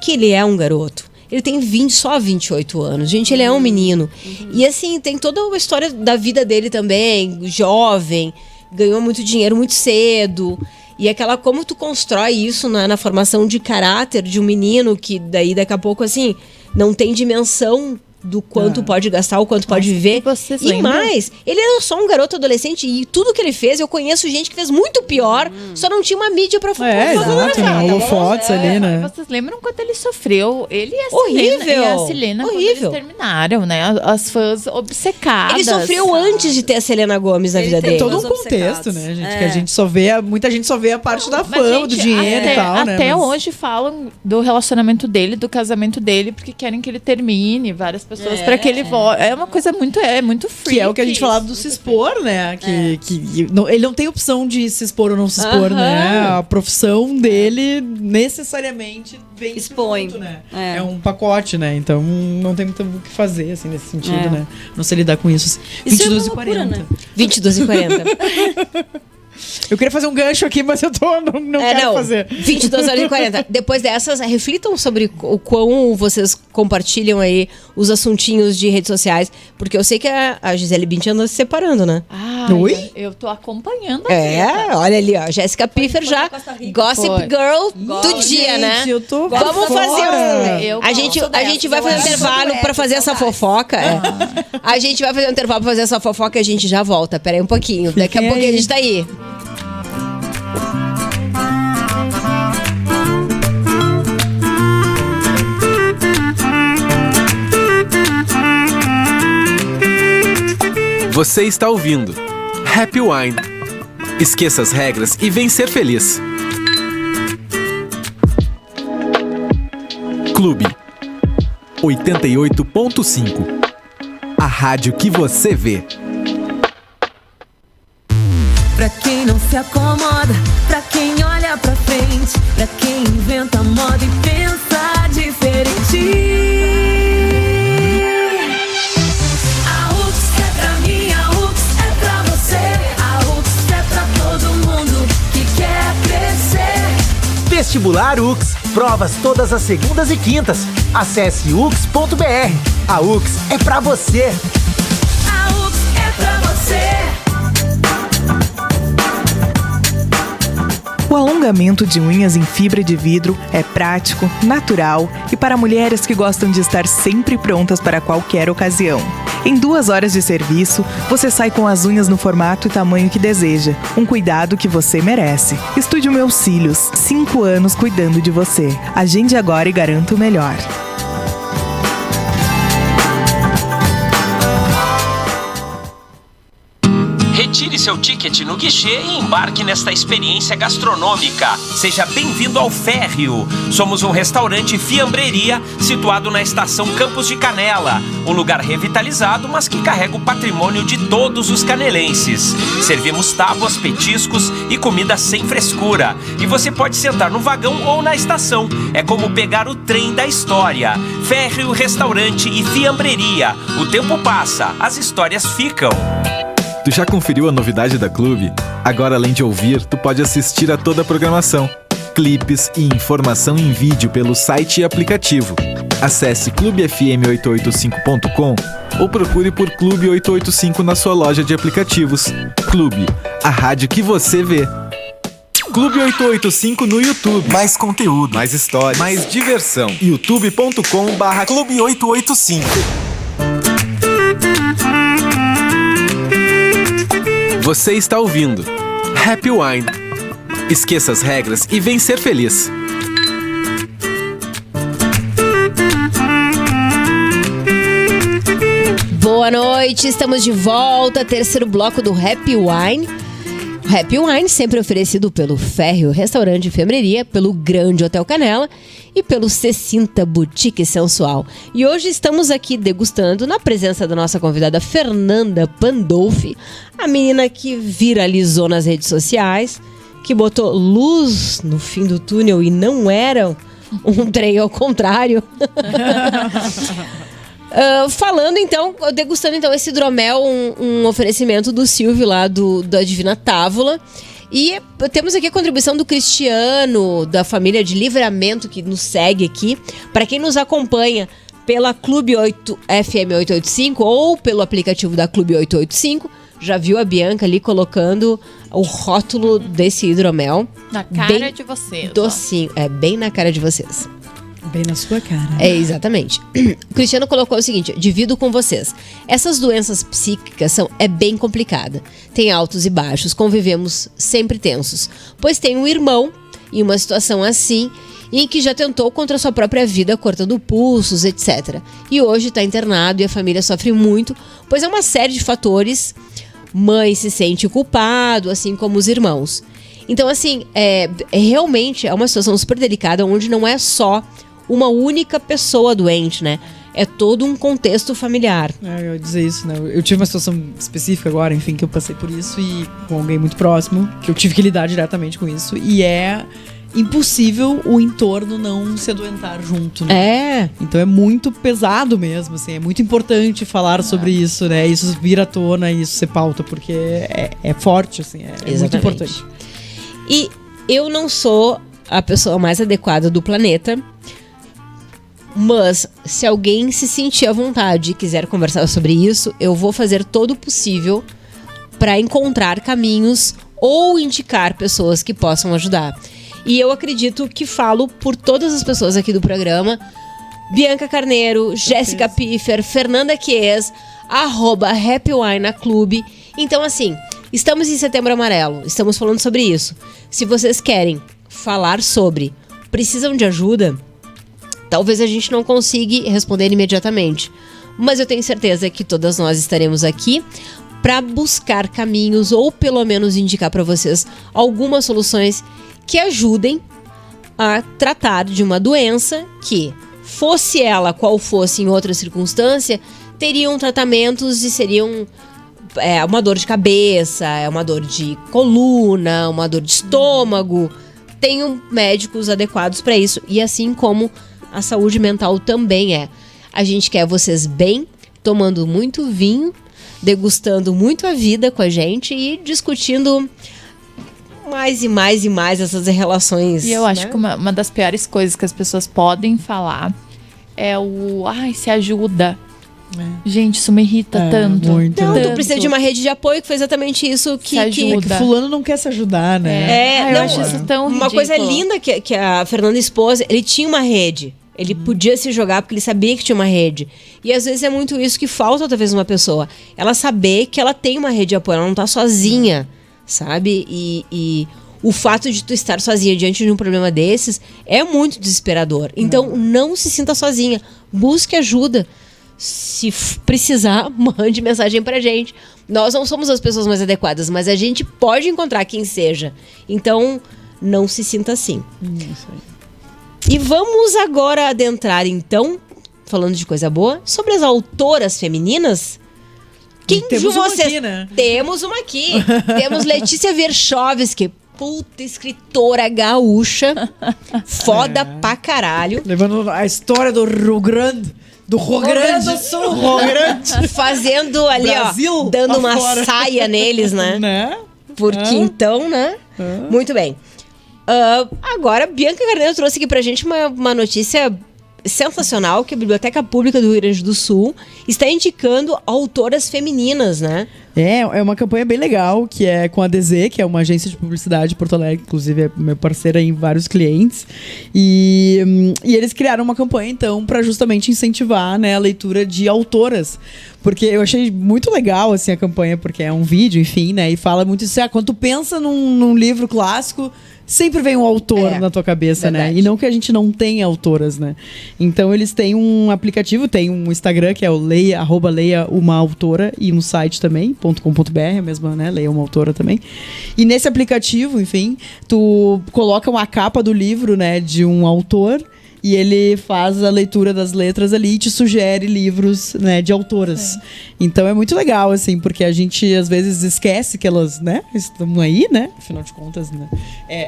Que ele é um garoto. Ele tem só 28 anos. Gente, ele é um menino. E assim, tem toda a história da vida dele também. Jovem, ganhou muito dinheiro muito cedo. E aquela, como tu constrói isso na formação de caráter de um menino que daí daqui a pouco, assim, não tem dimensão do quanto pode gastar, o quanto pode viver. E mais, ele era só um garoto adolescente e tudo que ele fez, eu conheço gente que fez muito pior, só não tinha uma mídia pra exato, né? Holofotes ali, né? Vocês lembram quando ele sofreu? Ele e a Horrível. Selena, e a Selena quando eles terminaram, né? As fãs obcecadas. Ele sofreu antes de ter a Selena Gomes na vida dele. Tem todo um contexto, né, gente? Que a gente só vê, muita gente só vê a parte da fama, do dinheiro e tal, né? Até hoje falam do relacionamento dele, do casamento dele, porque querem que ele termine, várias pessoas pra que ele volte. É uma coisa muito freak. Que é o que a gente falava do se expor, né? Ele não tem opção de se expor ou não se expor, né? A profissão dele necessariamente vem expõe, junto, né? É um pacote, né? Então não tem muito o que fazer, assim, nesse sentido, né? Não sei lidar com isso. Isso 22h40. né? 22h40. Eu queria fazer um gancho aqui, mas eu não quero fazer. 22h40. Depois dessas, reflitam sobre o quão vocês compartilham aí os assuntinhos de redes sociais. Porque eu sei que a Gisele Bündchen anda se separando, né? Oi? Eu tô acompanhando aqui. Olha ali, ó. Jéssica Piffer já. Gossip Girl do dia, né? Eu tô Vamos fazer A gente vai fazer um intervalo pra fazer essa fofoca. A gente vai fazer um intervalo pra fazer essa fofoca e a gente já volta. Pera aí um pouquinho. Daqui a pouquinho a gente tá aí. Você está ouvindo Happy Wine. Esqueça as regras e vem ser feliz. Clube 88.5. A rádio que você vê. Pra quem não se acomoda, pra quem olha pra frente, pra quem inventa moda e pensa diferente. A UX é pra mim, a UX é pra você. A UX é pra todo mundo que quer crescer. Vestibular UX. Provas todas as segundas e quintas. Acesse ux.br. A UX é pra você. A UX é pra você. O alongamento de unhas em fibra de vidro é prático, natural e para mulheres que gostam de estar sempre prontas para qualquer ocasião. Em 2 horas de serviço, você sai com as unhas no formato e tamanho que deseja. Um cuidado que você merece. Estúdio Meus Cílios, 5 anos cuidando de você. Agende agora e garanta o melhor. Retire seu ticket no guichê e embarque nesta experiência gastronômica. Seja bem-vindo ao Férreo. Somos um restaurante fiambreria situado na estação Campos de Canela. Um lugar revitalizado, mas que carrega o patrimônio de todos os canelenses. Servimos tábuas, petiscos e comida sem frescura. E você pode sentar no vagão ou na estação. É como pegar o trem da história. Férreo Restaurante e Fiambreria. O tempo passa, as histórias ficam. Tu já conferiu a novidade da Clube? Agora, além de ouvir, tu pode assistir a toda a programação, clipes e informação em vídeo pelo site e aplicativo. Acesse clubefm885.com ou procure por Clube 885 na sua loja de aplicativos. Clube, a rádio que você vê. Clube 885 no YouTube. Mais conteúdo, mais história, mais diversão. youtube.com/Clube 885. Você está ouvindo Happy Wine. Esqueça as regras e vem ser feliz. Boa noite, estamos de volta, terceiro bloco do Happy Wine. Happy Wine sempre oferecido pelo Férreo Restaurante e Fiambreria, pelo Grande Hotel Canela e pelo C5 Boutique Sensual. E hoje estamos aqui degustando, na presença da nossa convidada Fernanda Pandolfi, a menina que viralizou nas redes sociais, que botou luz no fim do túnel e não era um trem ao contrário. Falando então, degustando então esse hidromel, um oferecimento do Silvio lá da Divina Távola. E temos aqui a contribuição do Cristiano, da família de Livramento, que nos segue aqui. Para quem nos acompanha pela Clube 8 FM 885 ou pelo aplicativo da Clube 885, já viu a Bianca ali colocando o rótulo desse hidromel. Na cara de vocês. Docinho. É bem na cara de vocês. Bem na sua cara. É, exatamente. O Cristiano colocou o seguinte: divido com vocês. Essas doenças psíquicas é bem complicada. Tem altos e baixos, convivemos sempre tensos. Pois tem um irmão em uma situação assim, em que já tentou contra a sua própria vida, cortando pulsos, etc. E hoje está internado e a família sofre muito, pois é uma série de fatores. Mãe se sente culpado, assim como os irmãos. Então, assim, realmente é uma situação super delicada, onde não é só uma única pessoa doente, né? É todo um contexto familiar. Eu ia dizer isso, né? Eu tive uma situação específica agora, enfim, que eu passei por isso e com alguém muito próximo, que eu tive que lidar diretamente com isso. E é impossível o entorno não se adoentar junto, né? Então é muito pesado mesmo, assim. É muito importante falar sobre isso, né? Isso vir à tona e isso ser pauta, porque é forte, assim. É muito importante. E eu não sou a pessoa mais adequada do planeta, mas se alguém se sentir à vontade e quiser conversar sobre isso, eu vou fazer todo o possível para encontrar caminhos ou indicar pessoas que possam ajudar. E eu acredito que falo por todas as pessoas aqui do programa: Bianca Carneiro, Jéssica Piffer, Fernanda Chies, @HappyWineClub. Então, assim, estamos em Setembro Amarelo, estamos falando sobre isso. Se vocês querem falar sobre, precisam de ajuda, talvez a gente não consiga responder imediatamente, mas eu tenho certeza que todas nós estaremos aqui para buscar caminhos ou pelo menos indicar para vocês algumas soluções que ajudem a tratar de uma doença que, fosse ela qual fosse em outra circunstância, teriam tratamentos e seriam uma dor de cabeça, uma dor de coluna, uma dor de estômago. Tenham médicos adequados para isso, e assim como a saúde mental também é. A gente quer vocês bem, tomando muito vinho, degustando muito a vida com a gente e discutindo mais e mais e mais essas relações. E eu acho que uma das piores coisas que as pessoas podem falar é o se ajuda. Gente, isso me irrita tanto. Muito. Não, tu precisa de uma rede de apoio, que foi exatamente isso que fulano não quer se ajudar, né? Eu acho isso tão ridículo. Uma coisa linda que a Fernanda expôs, ele tinha uma rede. Ele podia se jogar porque ele sabia que tinha uma rede. E às vezes é muito isso que falta, talvez, uma pessoa. Ela saber que ela tem uma rede de apoio, ela não tá sozinha, sabe? E o fato de tu estar sozinha diante de um problema desses é muito desesperador. Então, não se sinta sozinha. Busque ajuda. Se precisar, mande mensagem pra gente. Nós não somos as pessoas mais adequadas, mas a gente pode encontrar quem seja. Então, não se sinta assim. Isso aí. E vamos agora adentrar, então, falando de coisa boa, sobre as autoras femininas. Quem de vocês? Aqui, né? Temos uma aqui. Temos Letícia Wierchowski, puta escritora gaúcha, foda pra caralho. Levando a história do Rio Grande. Do Rio Grande do Sul. Fazendo ali, Brasil, dando uma afora. saia neles, né? Porque então, né? Muito bem. Agora, Bianca Carneiro trouxe aqui pra gente uma notícia sensacional, que a Biblioteca Pública do Rio Grande do Sul está indicando autoras femininas, né? É uma campanha bem legal, que é com a DZ, que é uma agência de publicidade de Porto Alegre, inclusive é meu parceiro em vários clientes. E eles criaram uma campanha, então, para justamente incentivar, né, a leitura de autoras. Porque eu achei muito legal, assim, a campanha, porque é um vídeo, enfim, né? E fala muito isso. Quando tu pensa num livro clássico, sempre vem um autor na tua cabeça, verdade, né? E não que a gente não tenha autoras, né? Então eles têm um aplicativo, tem um Instagram que é o Leia uma autora, e um site também, .com.br, a mesma, né? Leia uma autora também. E nesse aplicativo, enfim, tu coloca uma capa do livro, né, de um autor, e ele faz a leitura das letras ali e te sugere livros, né, de autoras. Então é muito legal, assim, porque a gente às vezes esquece que elas, né, estão aí, né? Afinal de contas, né?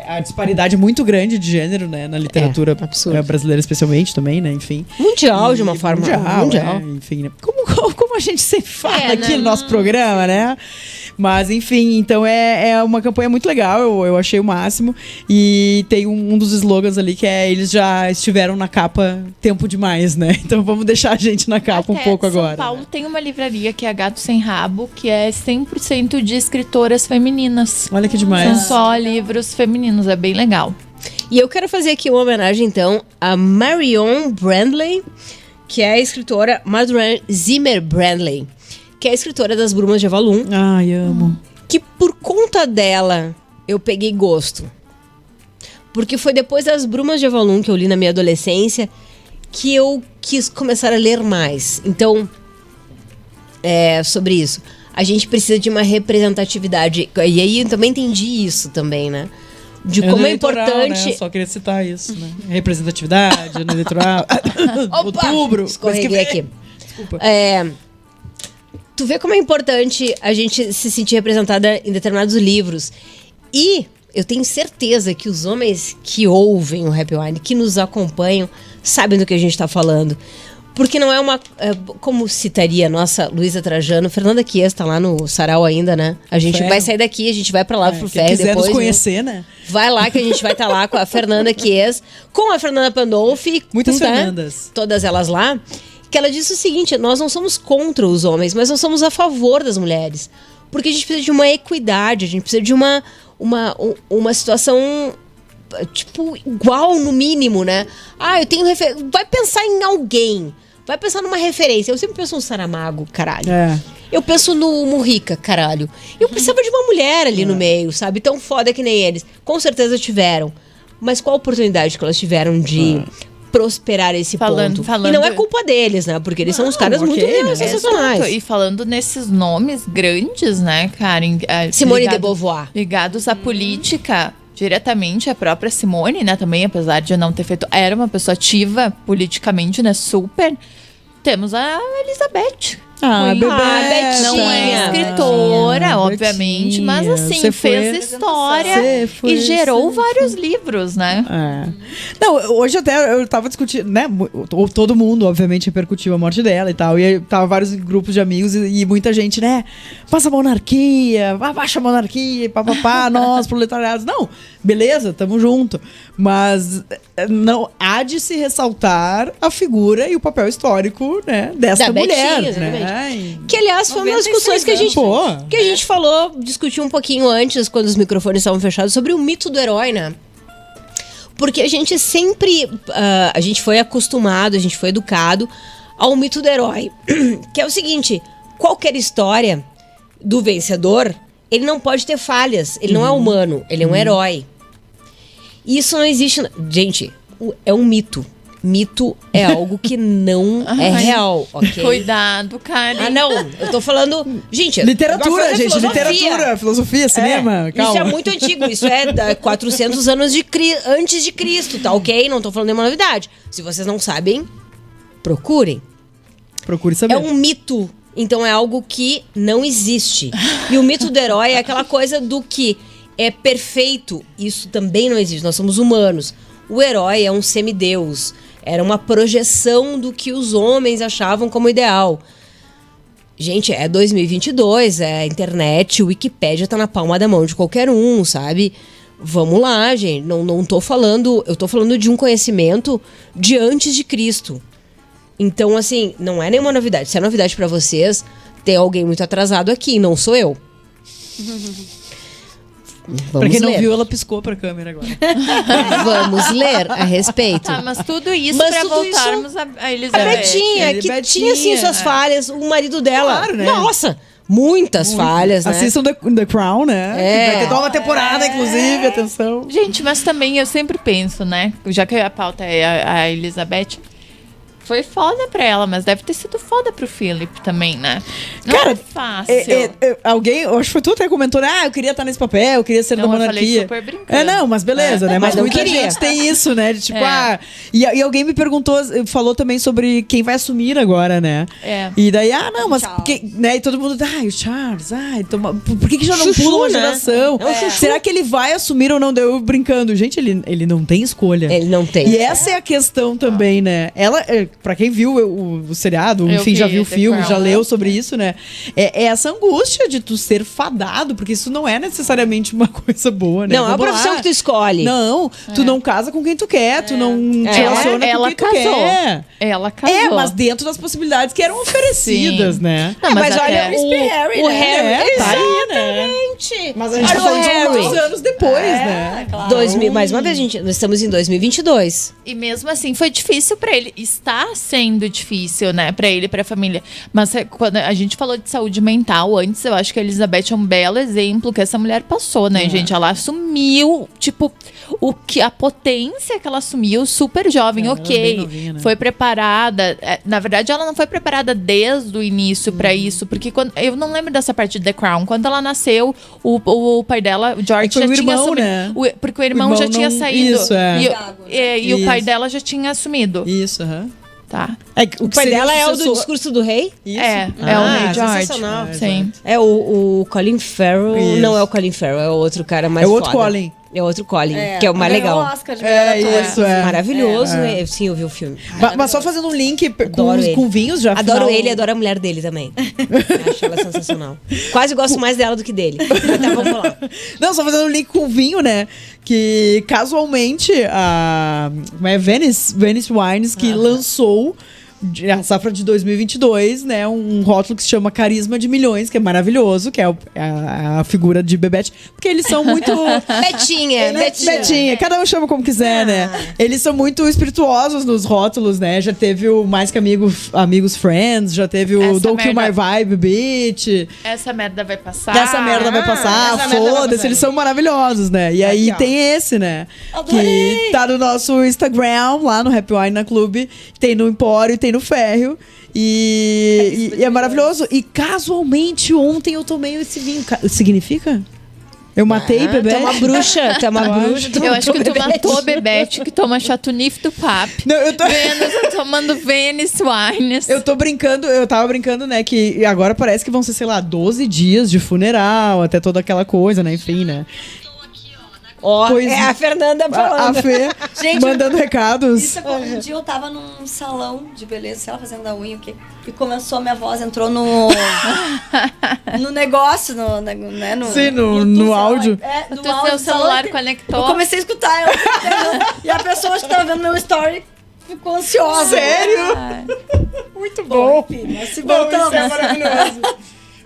A disparidade é muito grande de gênero, né, na literatura brasileira, especialmente também, né? Enfim. Mundial, de uma forma mundial. Enfim, né? Como como a gente sempre fala aqui né? no nosso programa, né? Mas, enfim, então é uma campanha muito legal, eu achei o máximo. E tem um dos slogans ali que é: eles já estiveram na capa tempo demais, né? Então vamos deixar a gente na capa um pouco agora. São Paulo tem uma livraria que é Gato Sem Rabo, que é 100% de escritoras femininas. Olha que demais. São só livros femininos, é bem legal. E eu quero fazer aqui uma homenagem, então, a Marion Brandley, que é a escritora Madeleine Zimmer Brandley, que é a escritora das Brumas de Avalon. Ai, amo. Que por conta dela, eu peguei gosto. Porque foi depois das Brumas de Avalon, que eu li na minha adolescência, que eu quis começar a ler mais. Então, sobre isso. A gente precisa de uma representatividade. E aí eu também entendi isso também, né? De como é importante... Né? Só queria citar isso, né? Representatividade, no eleitoral. Outubro. Escorreguei aqui. Desculpa. Tu vê como é importante a gente se sentir representada em determinados livros. E eu tenho certeza que os homens que ouvem o Happy Wine, que nos acompanham, sabem do que a gente está falando. Porque não é uma... como citaria a nossa Luísa Trajano, Fernanda Chies tá lá no Sarau ainda, né? A gente vai sair daqui, a gente vai pra lá pro Ferro quiser depois. nos conhecer, né? Vai lá que a gente vai estar lá com a Fernanda Chies, com a Fernanda Pandolfi. Muitas né? Fernandas. Todas elas lá. Que ela disse o seguinte: nós não somos contra os homens, mas nós somos a favor das mulheres. Porque a gente precisa de uma equidade, a gente precisa de uma situação... tipo, igual no mínimo, né? Eu tenho vai pensar em alguém. Vai pensar numa referência. Eu sempre penso no Saramago, caralho. Eu penso no Mujica, caralho. Eu precisava de uma mulher ali no meio, sabe? Tão foda que nem eles. Com certeza tiveram. Mas qual a oportunidade que elas tiveram de prosperar esse ponto? E não é culpa deles, né? Porque eles são uns caras muito sensacionais. E falando nesses nomes grandes, né, Karen? Simone de Beauvoir. Ligados à política... Diretamente a própria Simone, né, também, apesar de não ter feito... Era uma pessoa ativa politicamente, né, super. Temos a Elizabeth. Betinha. Não é escritora, obviamente, mas assim, fez história e gerou vários livros, né? Não, hoje até eu tava discutindo, né? Todo mundo, obviamente, repercutiu a morte dela e tal. E aí tava vários grupos de amigos e muita gente, né? Passa a monarquia, abaixa a monarquia, papapá, nós, proletariados. Não, beleza, tamo junto. Mas não há de se ressaltar a figura e o papel histórico, né, dessa mulher, Betinha, né? Que, aliás, foi uma das discussões que a gente falou, discutiu um pouquinho antes, quando os microfones estavam fechados, sobre o mito do herói, né? Porque a gente sempre... a gente foi acostumado, a gente foi educado ao mito do herói. Que é o seguinte: qualquer história do vencedor, ele não pode ter falhas. Ele não é humano, ele é um herói. Isso não existe... Gente, é um mito. Mito é algo que não é real, ok? Cuidado, Karen. Não, eu tô falando... Gente, literatura, gente, literatura, filosofia, cinema, calma. Isso é muito antigo, isso é 400 anos antes de Cristo, tá ok? Não tô falando nenhuma novidade. Se vocês não sabem, procurem. Procure saber. É um mito, então é algo que não existe. E o mito do herói é aquela coisa do que é perfeito. Isso também não existe, nós somos humanos. O herói é um semideus. Era uma projeção do que os homens achavam como ideal. Gente, é 2022, é a internet, o Wikipédia tá na palma da mão de qualquer um, sabe? Vamos lá, gente. Não tô falando... Eu tô falando de um conhecimento de antes de Cristo. Então, assim, não é nenhuma novidade. Se é novidade pra vocês, tem alguém muito atrasado aqui, não sou eu. Pra quem não viu, ela piscou pra câmera agora. Vamos ler a respeito. Mas tudo isso pra voltarmos a Elizabeth. A Betinha, que tinha sim suas falhas. O marido dela, claro, né? Nossa, muitas falhas, né? Assistam The Crown, né? Vai ter nova temporada, inclusive, atenção. Gente, mas também eu sempre penso, né? Já que a pauta é a Elizabeth... Foi foda pra ela, mas deve ter sido foda pro Philip também, né? Não é fácil. Alguém, eu acho que foi tu até comentou, eu queria estar nesse papel, eu queria ser da monarquia. Eu falei super brincando. Não, mas beleza, né? Mas muita gente tem isso, né? De tipo, e alguém me perguntou, falou também sobre quem vai assumir agora, né? E daí, não, mas... né? E todo mundo, o Charles, então, por que já não pula uma geração? Será que ele vai assumir ou não? Deu brincando. Gente, ele não tem escolha. Ele não tem. E essa é a questão também, né? Ela... pra quem viu o seriado, Eu enfim, já vi viu o The filme, Crown, já né? leu sobre isso, né? É essa angústia de tu ser fadado, porque isso não é necessariamente uma coisa boa, né? Não, é uma Vamos profissão lá. que tu escolhe. Não, tu não casa com quem tu quer, tu não te relaciona Ela com quem tu casou. quer. Ela casou. É, mas dentro das possibilidades que eram oferecidas, Sim. né? Não, mas olha, até- o Harry... tá aí, né? Exatamente. Mas a gente Olha tá falando de Harry. muitos anos depois, né? 2000, mais uma vez, gente, nós estamos em 2022. E mesmo assim foi difícil pra ele. Está sendo difícil, né? Pra ele e pra família. Mas quando a gente falou de saúde mental antes, eu acho que a Elizabeth é um belo exemplo que essa mulher passou, né, gente? Ela assumiu, tipo, a potência que ela assumiu super jovem, ok. bem novinha, né? Foi preparada. Na verdade, ela não foi preparada desde o início pra isso. Porque eu não lembro dessa parte de The Crown. Quando ela nasceu, o pai dela, o George, foi já o tinha irmão, assumido. né? Porque o irmão já não- tinha saído. Isso, é. E o pai Isso. dela já tinha assumido. Isso, aham. Tá. O pai dela é o do discurso do rei? Isso. É o Rei George. sensacional. Sim. É o Colin Farrell. Isso. Não é o Colin Farrell, é o outro cara mais É o outro foda. Colin. É outro Colin, que é o mais Ganhou legal. o Oscar de melhor ator. Isso, é. Maravilhoso, É. né? Sim, eu vi o filme. Mas só fazendo um link Adoro ele. com vinhos já. Adoro afinal- ele e adoro a mulher dele também. Acho ela sensacional. Quase gosto mais dela do que dele. Mas tá, vamos lá. Não, só fazendo um link com vinho, né? Que casualmente a Venice Wines que lançou a safra de 2022, né? Um rótulo que se chama Carisma de Milhões, que é maravilhoso, que é a figura de Bebete, porque eles são muito Betinha. Betinha, cada um chama como quiser, né? Eles são muito espirituosos nos rótulos, né? Já teve o Mais Que Amigos Friends, já teve o Essa Don't Kill My merda- Vibe Beach. Essa merda vai passar. Essa merda vai passar, essa merda vai foda-se, passar. eles são maravilhosos, né? E aí ó. tem esse, né? Adorei! Que tá no nosso Instagram, lá no Happy Wine na Clube, tem no Empório, tem no Férreo. E é maravilhoso. E casualmente ontem eu tomei esse vinho. Significa? Eu matei Tu Bebete? é uma bruxa, tu é uma bruxa. Eu acho que tu Bebete. matou o Bebete, que toma Chateauneuf do Pape. Não, eu tô... Vênus, tomando Venice Wines. Eu tava brincando, né, que agora parece que vão ser, sei lá, 12 dias de funeral, até toda aquela coisa, né, enfim, né. Ó, Pois- é a Fernanda A falando. Fê Gente, mandando recados. Isso, um dia eu tava num salão de beleza, sei lá, fazendo a unha, o quê? E começou, minha voz entrou no negócio, né, no Sim, no YouTube, áudio. É, no O teu áudio do celular salão. conectou. Eu comecei a escutar, e a pessoa que tava vendo meu story ficou ansiosa. Sério? Muito bom. Enfim, mas se Não, voltando. isso é maravilhoso.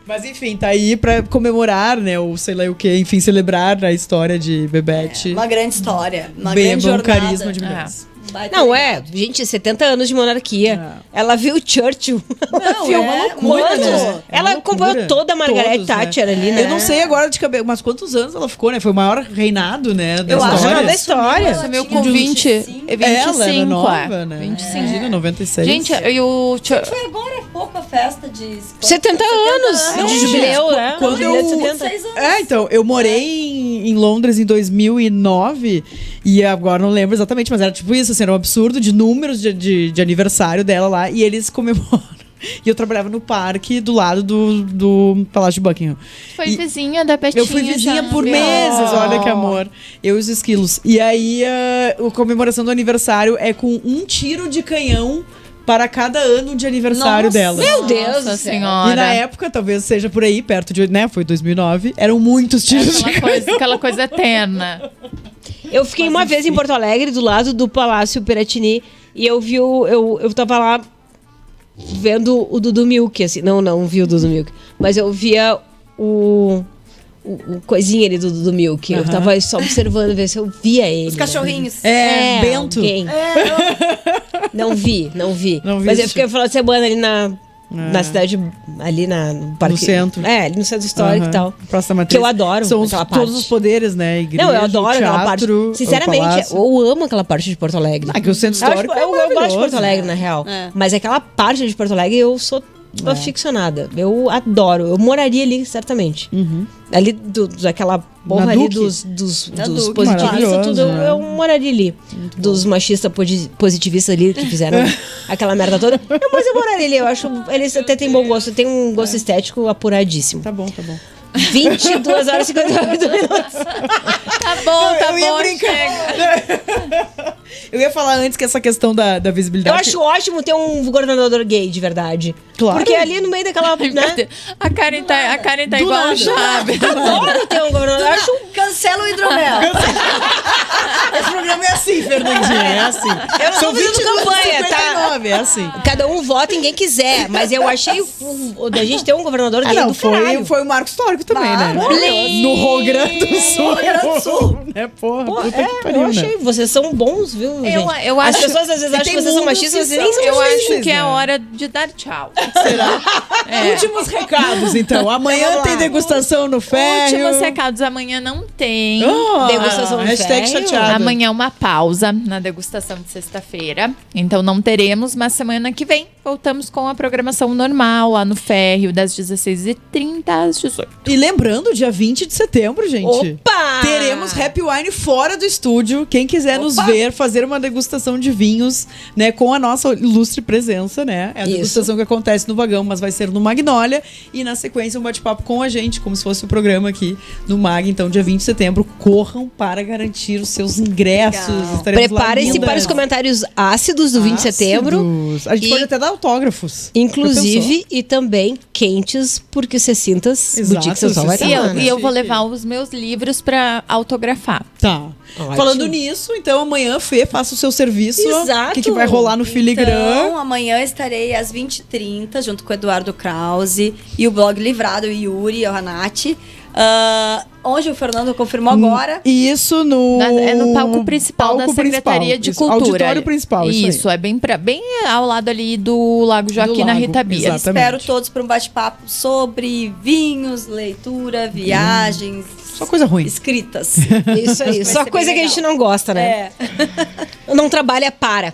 Mas enfim, tá aí pra comemorar, né, ou sei lá o que, enfim, celebrar a história de Bebete. Uma grande história, uma Bem, grande bom jornada. carisma de milhões. Baita Não, legado. gente, 70 anos de monarquia. Ela viu Churchill. Não, é uma loucura, Quantos? né? É uma Ela acompanhou loucura. toda a Margaret Todos, né? Thatcher ali, né? Eu não sei agora de cabeça, mas quantos anos ela ficou, né? Foi o maior reinado, né, da Eu acho história. da história. Assumiu tinha com 20, 25. 25. Ela era nova, né? 25. Imagina, 96. Gente, e o... Foi agora há pouco a festa de 70 anos de jubileu, né? Quando Jubileu de eu... 70. 6 anos. É, então, eu morei em Londres em 2009 e agora não lembro exatamente, mas era tipo isso, assim, era um absurdo de números de aniversário dela lá e eles comemoram. E eu trabalhava no parque do lado do Palácio de Buckingham. Foi E- vizinha da Betinha. Eu fui vizinha já. por meses, olha que amor. Eu e os esquilos. E aí, a comemoração do aniversário é com um tiro de canhão para cada ano de aniversário Nossa. dela. Meu Deus Nossa do céu. senhora. E na época, talvez seja por aí, perto de, né, foi 2009, eram muitos tiros de Aquela coisa eterna. Eu fiquei uma vez em Porto Alegre, do lado do Palácio Piratini, e eu vi eu tava lá vendo o Dudu Milk, assim. Não vi o Dudu Milk. Mas eu via o coisinha ali do Dudu Milk. Eu tava só observando, ver se eu via ele. Os cachorrinhos. É, Bento. alguém. Não vi. Não Mas eu viste? fiquei no final de semana ali na cidade, ali no parque. No centro. É, ali no centro histórico Aham. e tal. Praça da Matriz. Que eu adoro São aquela todos parte. os poderes, né? Igreja, Não, eu adoro aquela parte. teatro, Sinceramente, o palácio. eu amo aquela parte de Porto Alegre. Ah, que o centro Eu acho- histórico é eu gosto de maravilhoso, Porto Alegre, né? na real. É. Mas aquela parte de Porto Alegre eu sou aficionada. Eu adoro. Eu moraria ali, certamente. Ali daquela porra Na ali Duque? dos Na Duque, positivistas, maravilhoso, tudo. né? Eu moraria ali. Dos machistas positivistas ali que fizeram aquela merda toda. Mas eu moraria ali. Eu acho. Eles até têm bom gosto. Tem um gosto estético apuradíssimo. Tá bom, tá bom. 22 horas e 58 minutos. Tá bom, Eu ia brincar. chega. Eu ia falar antes que essa questão da Eu visibilidade... acho ótimo ter um governador gay, de verdade. Claro. Porque ali no meio daquela, né? A Karen tá Do igual nada. o Chaves. Adoro ter um governador. Eu acho Cancela o hidromel. Esse programa é assim, Fernandinha, é assim. Eu não tô fazendo campanha, tá? 59, é assim. Cada um vota em quem quiser, mas eu achei o da gente ter um governador gay do caralho. Foi o marco histórico também, né? No Rio Grande do Sul. Rio Grande do Sul. É, porra, Pô, puta que pariu, eu né? achei, vocês são bons, viu, gente? Eu As acho- pessoas às vezes acham que tem vocês são mundos machistas, que vocês nem são Eu machistas. acho que é né? hora de dar tchau. Será? Últimos recados, então. Amanhã tem degustação no Ferro. Últimos recados, amanhã não tem. Degustação no hashtag Ferro. chateada. Amanhã é uma pausa na degustação de sexta-feira. Então não teremos, mas semana que vem voltamos com a programação normal lá no Ferro, das 16h30 às 18h. E lembrando, dia 20 de setembro, gente. Opa! Teremos Happy Wine fora do estúdio. Quem quiser nos ver, fazer uma degustação de vinhos, né, com a nossa ilustre presença, né? É a Isso. degustação que acontece no Vagão, mas vai ser no Magnólia. E na sequência, um bate-papo com a gente, como se fosse o programa aqui no Mag. Então, dia 20 de setembro, corram para garantir os seus ingressos. Estaremos lá Preparem-se lindas. para os comentários ácidos do 20 de setembro. A gente E- pode até dar autógrafos. Inclusive, e também quentes, porque você sintas Exato, Boutique Sensual vai você E estar eu, lá, né? e eu vou levar os meus livros pra autografar. Tá. Ótimo. Falando nisso, então amanhã, Fê, faça o seu serviço. Exato. O que vai rolar no Filigrã? Então, amanhã estarei às 20h30 junto com o Eduardo Krause e o blog Livrado, o Yuri e o Hanati. Onde o Fernando confirmou agora. Isso no... É no palco principal da palco Secretaria de Isso, Cultura. Auditório principal, Isso, é bem ao lado ali do Lago Joaquim, na lago, Rita Bia. exato. Espero todos para um bate-papo sobre vinhos, leitura, viagens. Só coisa ruim. Escritas. Isso aí, Vai só ser coisa bem que a gente legal. não gosta, né? É. Não trabalha para.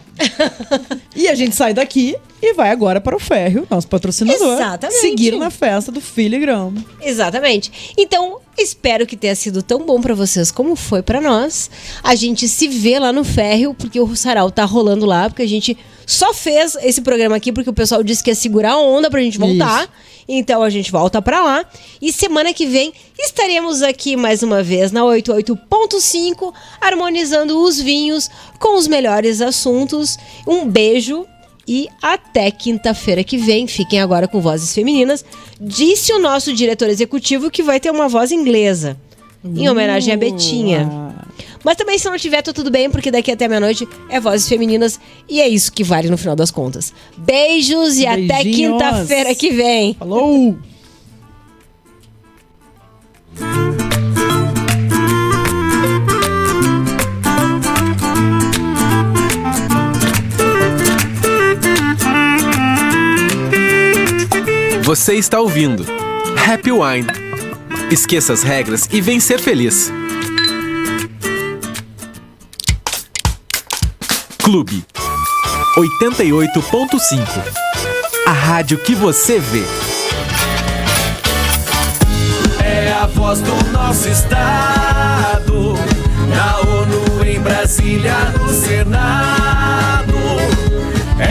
E a gente sai daqui e vai agora para o Ferro, nosso patrocinador. Exatamente. Seguir na festa do Filigrão. Exatamente. Então, espero que tenha sido tão bom pra vocês como foi pra nós. A gente se vê lá no Ferro, porque o sarau tá rolando lá, porque a gente só fez esse programa aqui porque o pessoal disse que ia segurar a onda pra gente voltar. Então a gente volta pra lá. E semana que vem estaremos aqui mais uma vez na 88.5, harmonizando os vinhos com os melhores assuntos. Um beijo. E até quinta-feira que vem, fiquem agora com vozes femininas. Disse o nosso diretor executivo que vai ter uma voz inglesa, em homenagem à Betinha. Mas também se não tiver, tá tudo bem, porque daqui até meia-noite é vozes femininas. E é isso que vale no final das contas. Beijos e até Beijinhos. quinta-feira que vem. Falou! Você está ouvindo Happy Wine. Esqueça as regras e vem ser feliz. Clube 88.5. A rádio que você vê. É a voz do nosso estado, na ONU em Brasília.